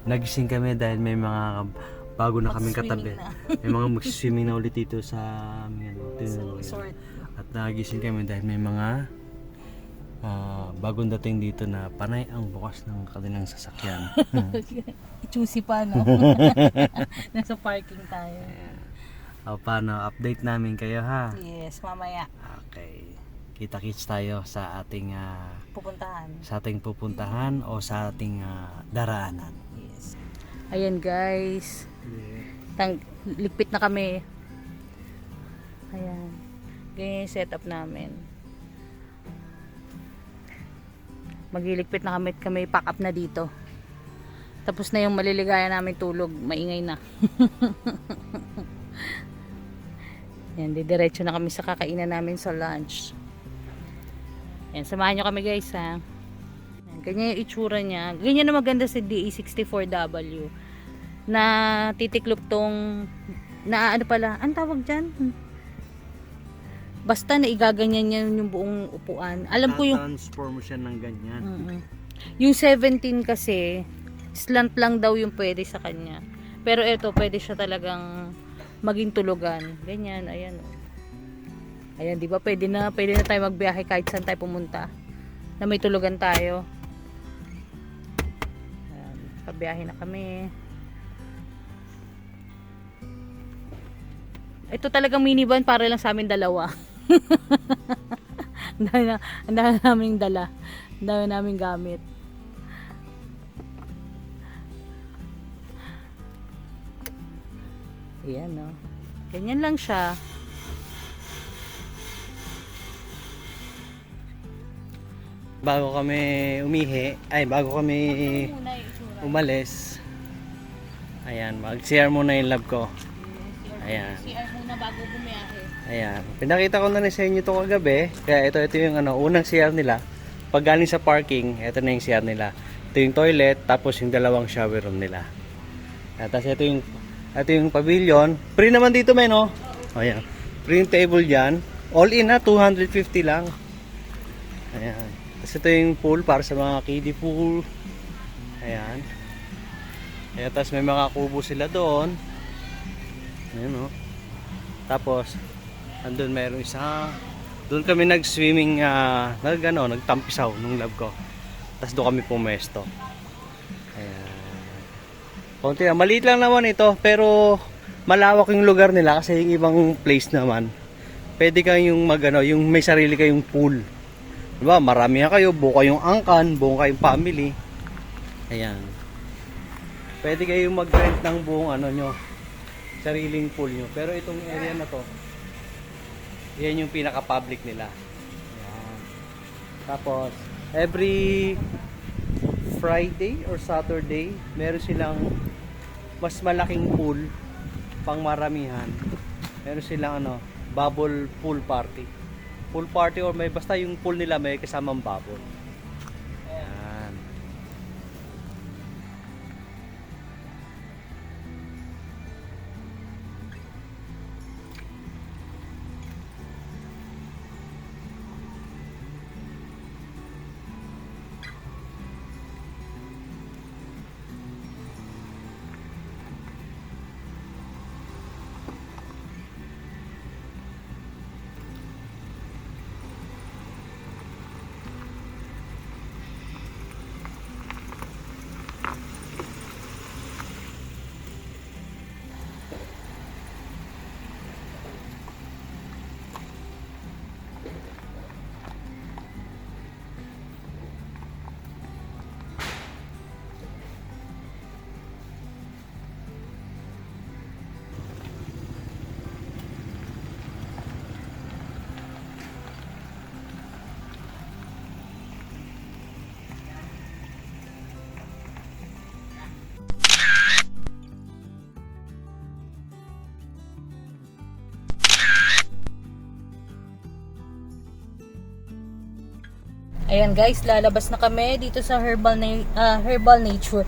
G: Nagising kami dahil may mga bago na kaming katabi.
A: Mag-swimming
G: May mga mag-swimming na ulit dito sa aming
A: Resort.
G: At nagising kami dahil may mga bagong dating dito na panay ang bukas ng kanilang sasakyan.
A: Choosy pa, no? Nasa parking tayo.
G: O paano, update namin kayo ha?
A: Yes, mamaya.
G: Okay. Kita-kits tayo sa ating
A: Pupuntahan.
G: o sa ating daraanan.
A: Yes. Ayan guys. Ligpit na kami. Ayan. Ganyan yung setup namin. Magiligpit na kami pack up na dito. Tapos na yung maliligaya namin tulog. Maingay na. Yan, didiretso na kami sa kakainan namin sa lunch. Yan, samahan nyo kami guys ha. Yan, ganyan yung itsura niya. Ganyan na maganda sa DE64W. Na titiklop tong na ano pala, ang tawag dyan? Basta na igaganyan niya yung buong upuan. Alam ko yung
G: transform mo siya ng ganyan.
A: yung 17 kasi slant lang daw yung pwede sa kanya. Pero ito pwede siya talagang maging tulugan. Ganyan, ayan. Ayan, di ba? Pwede na tayo magbiyahe kahit saan tayo pumunta. Na may tulugan tayo. Ayan, pabiyahe na kami. Ito talagang minivan para lang sa amin dalawa. Ang dami naming dala. Ang dami naming gamit. Ayan, no? Ganyan lang siya.
G: Bago kami bago kami umalis, ayan, mag-share muna yung love ko. Ayan.
A: CR muna bago bumiyahe.
G: Ayan. Pinakita ko na rin sa inyo ito kagabi. Kaya ito yung unang CR nila. Pag galing sa parking, ito na yung CR nila. Ito yung toilet, tapos yung dalawang shower room nila. At tapos ito yung pavilion. Free naman dito, men, no? Ayan. Free yung table dyan. All in na, 250 lang. Ayan. Tapos ito yung pool para sa mga kiddie pool. Ayan. Ayan, tapos may mga kubo sila doon. Ayan, no? Tapos, andun mayroong isa. Doon kami nag-swimming, nagtampisaw nung love ko. Tapos doon kami pumesto. Ayan. Konti, maliit lang naman ito, pero malawak yung lugar nila kasi yung ibang place naman. Pwede kayong yung may sarili kayong pool. Diba? Marami na kayo, buo kayong angkan, buo kayong family. Ayan. Pwede kayong mag-rent ng buong sariling pool nyo. Pero itong area na to, yan yung pinaka-public nila. Ayan. Tapos, every Friday or Saturday, meron silang mas malaking pool pang maramihan. Meron silang bubble pool party. Pool party or may basta yung pool nila may kasamang bubble. Ayan.
A: Ayan guys, lalabas na kami dito sa Herbal Nature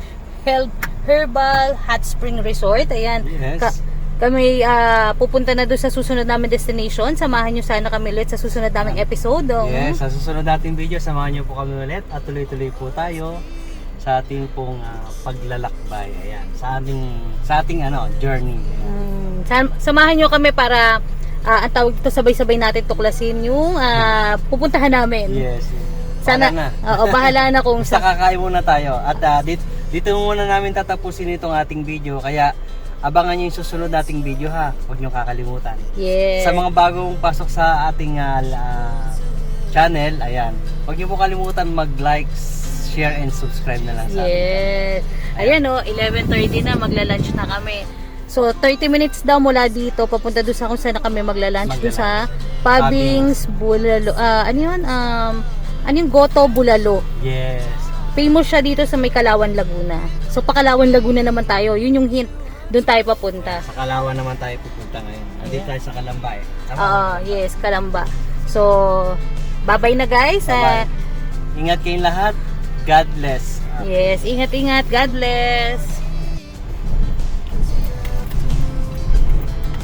A: Herbal Hot Spring Resort. Ayan.
G: Yes.
A: Kami pupunta na doon sa susunod namin destination. Samahan nyo sana kami ulit sa susunod naming episode.
G: Yes, sa susunod nating video, samahan niyo po kami ulit at tuloy-tuloy po tayo sa ating pong paglalakbay. Ayan, sa ating journey.
A: Samahan nyo kami para ang tawag dito, sabay-sabay natin tuklasin yung pupuntahan namin.
G: Yes.
A: Sana,
G: Bahala na.
A: bahala na kung
G: Basta kakain muna tayo. At dito muna namin tatapusin itong ating video. Kaya abangan nyo yung susunod nating video ha. Huwag nyo kakalimutan.
A: Yes.
G: Sa mga bagong pasok sa ating channel, ayan. Huwag nyo po kalimutan mag-like, share, and subscribe na lang sa atin.
A: Yes. Ayan 11:30 na, magla-lunch na kami. So 30 minutes daw mula dito papunta doon sa kung saan na kami magla-lunch doon sa Pabings Bulalo. Ano yun? Ano yung Goto Bulalo.
G: Yes.
A: Famous siya dito sa may Kalawan, Laguna. So Pakalawan, Laguna naman tayo. Yun yung hint. Doon tayo papunta.
G: Sa Kalawan naman tayo pupunta ngayon. Andito tayo sa Kalamba eh.
A: Yes, Kalamba. So, bye-bye na guys.
G: Bye-bye. Ingat kayong lahat. God bless.
A: Yes, ingat-ingat. God bless.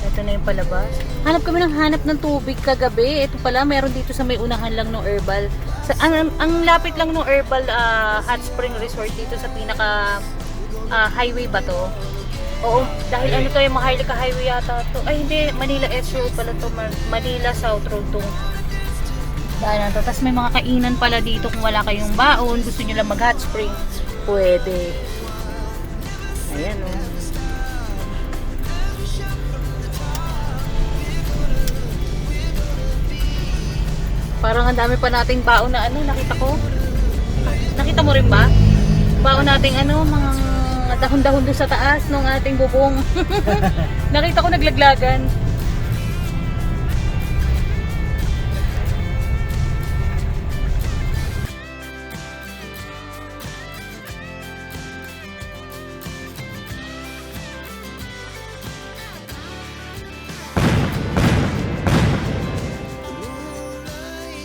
A: Ito na yung palabas. Hanap kami ng tubig kagabi. Ito pala, meron dito sa may unahan lang ng Herbal. Ang lapit lang ng Herbal Hot Spring Resort dito sa pinaka highway ba to? Oo, dahil ano to yung Maharlika Highway yata to. Ay hindi, Manila S Road pala to. Manila South Road to. Dahil to. Tapos may mga kainan pala dito kung wala kayong baon. Gusto nyo lang mag hot spring. Pwede. Ayan o. Parang ang dami pa nating baon na nakita ko. Nakita mo rin ba? Baon nating mga dahon-dahon doon sa taas ng ating bubong. Nakita ko naglaglagan.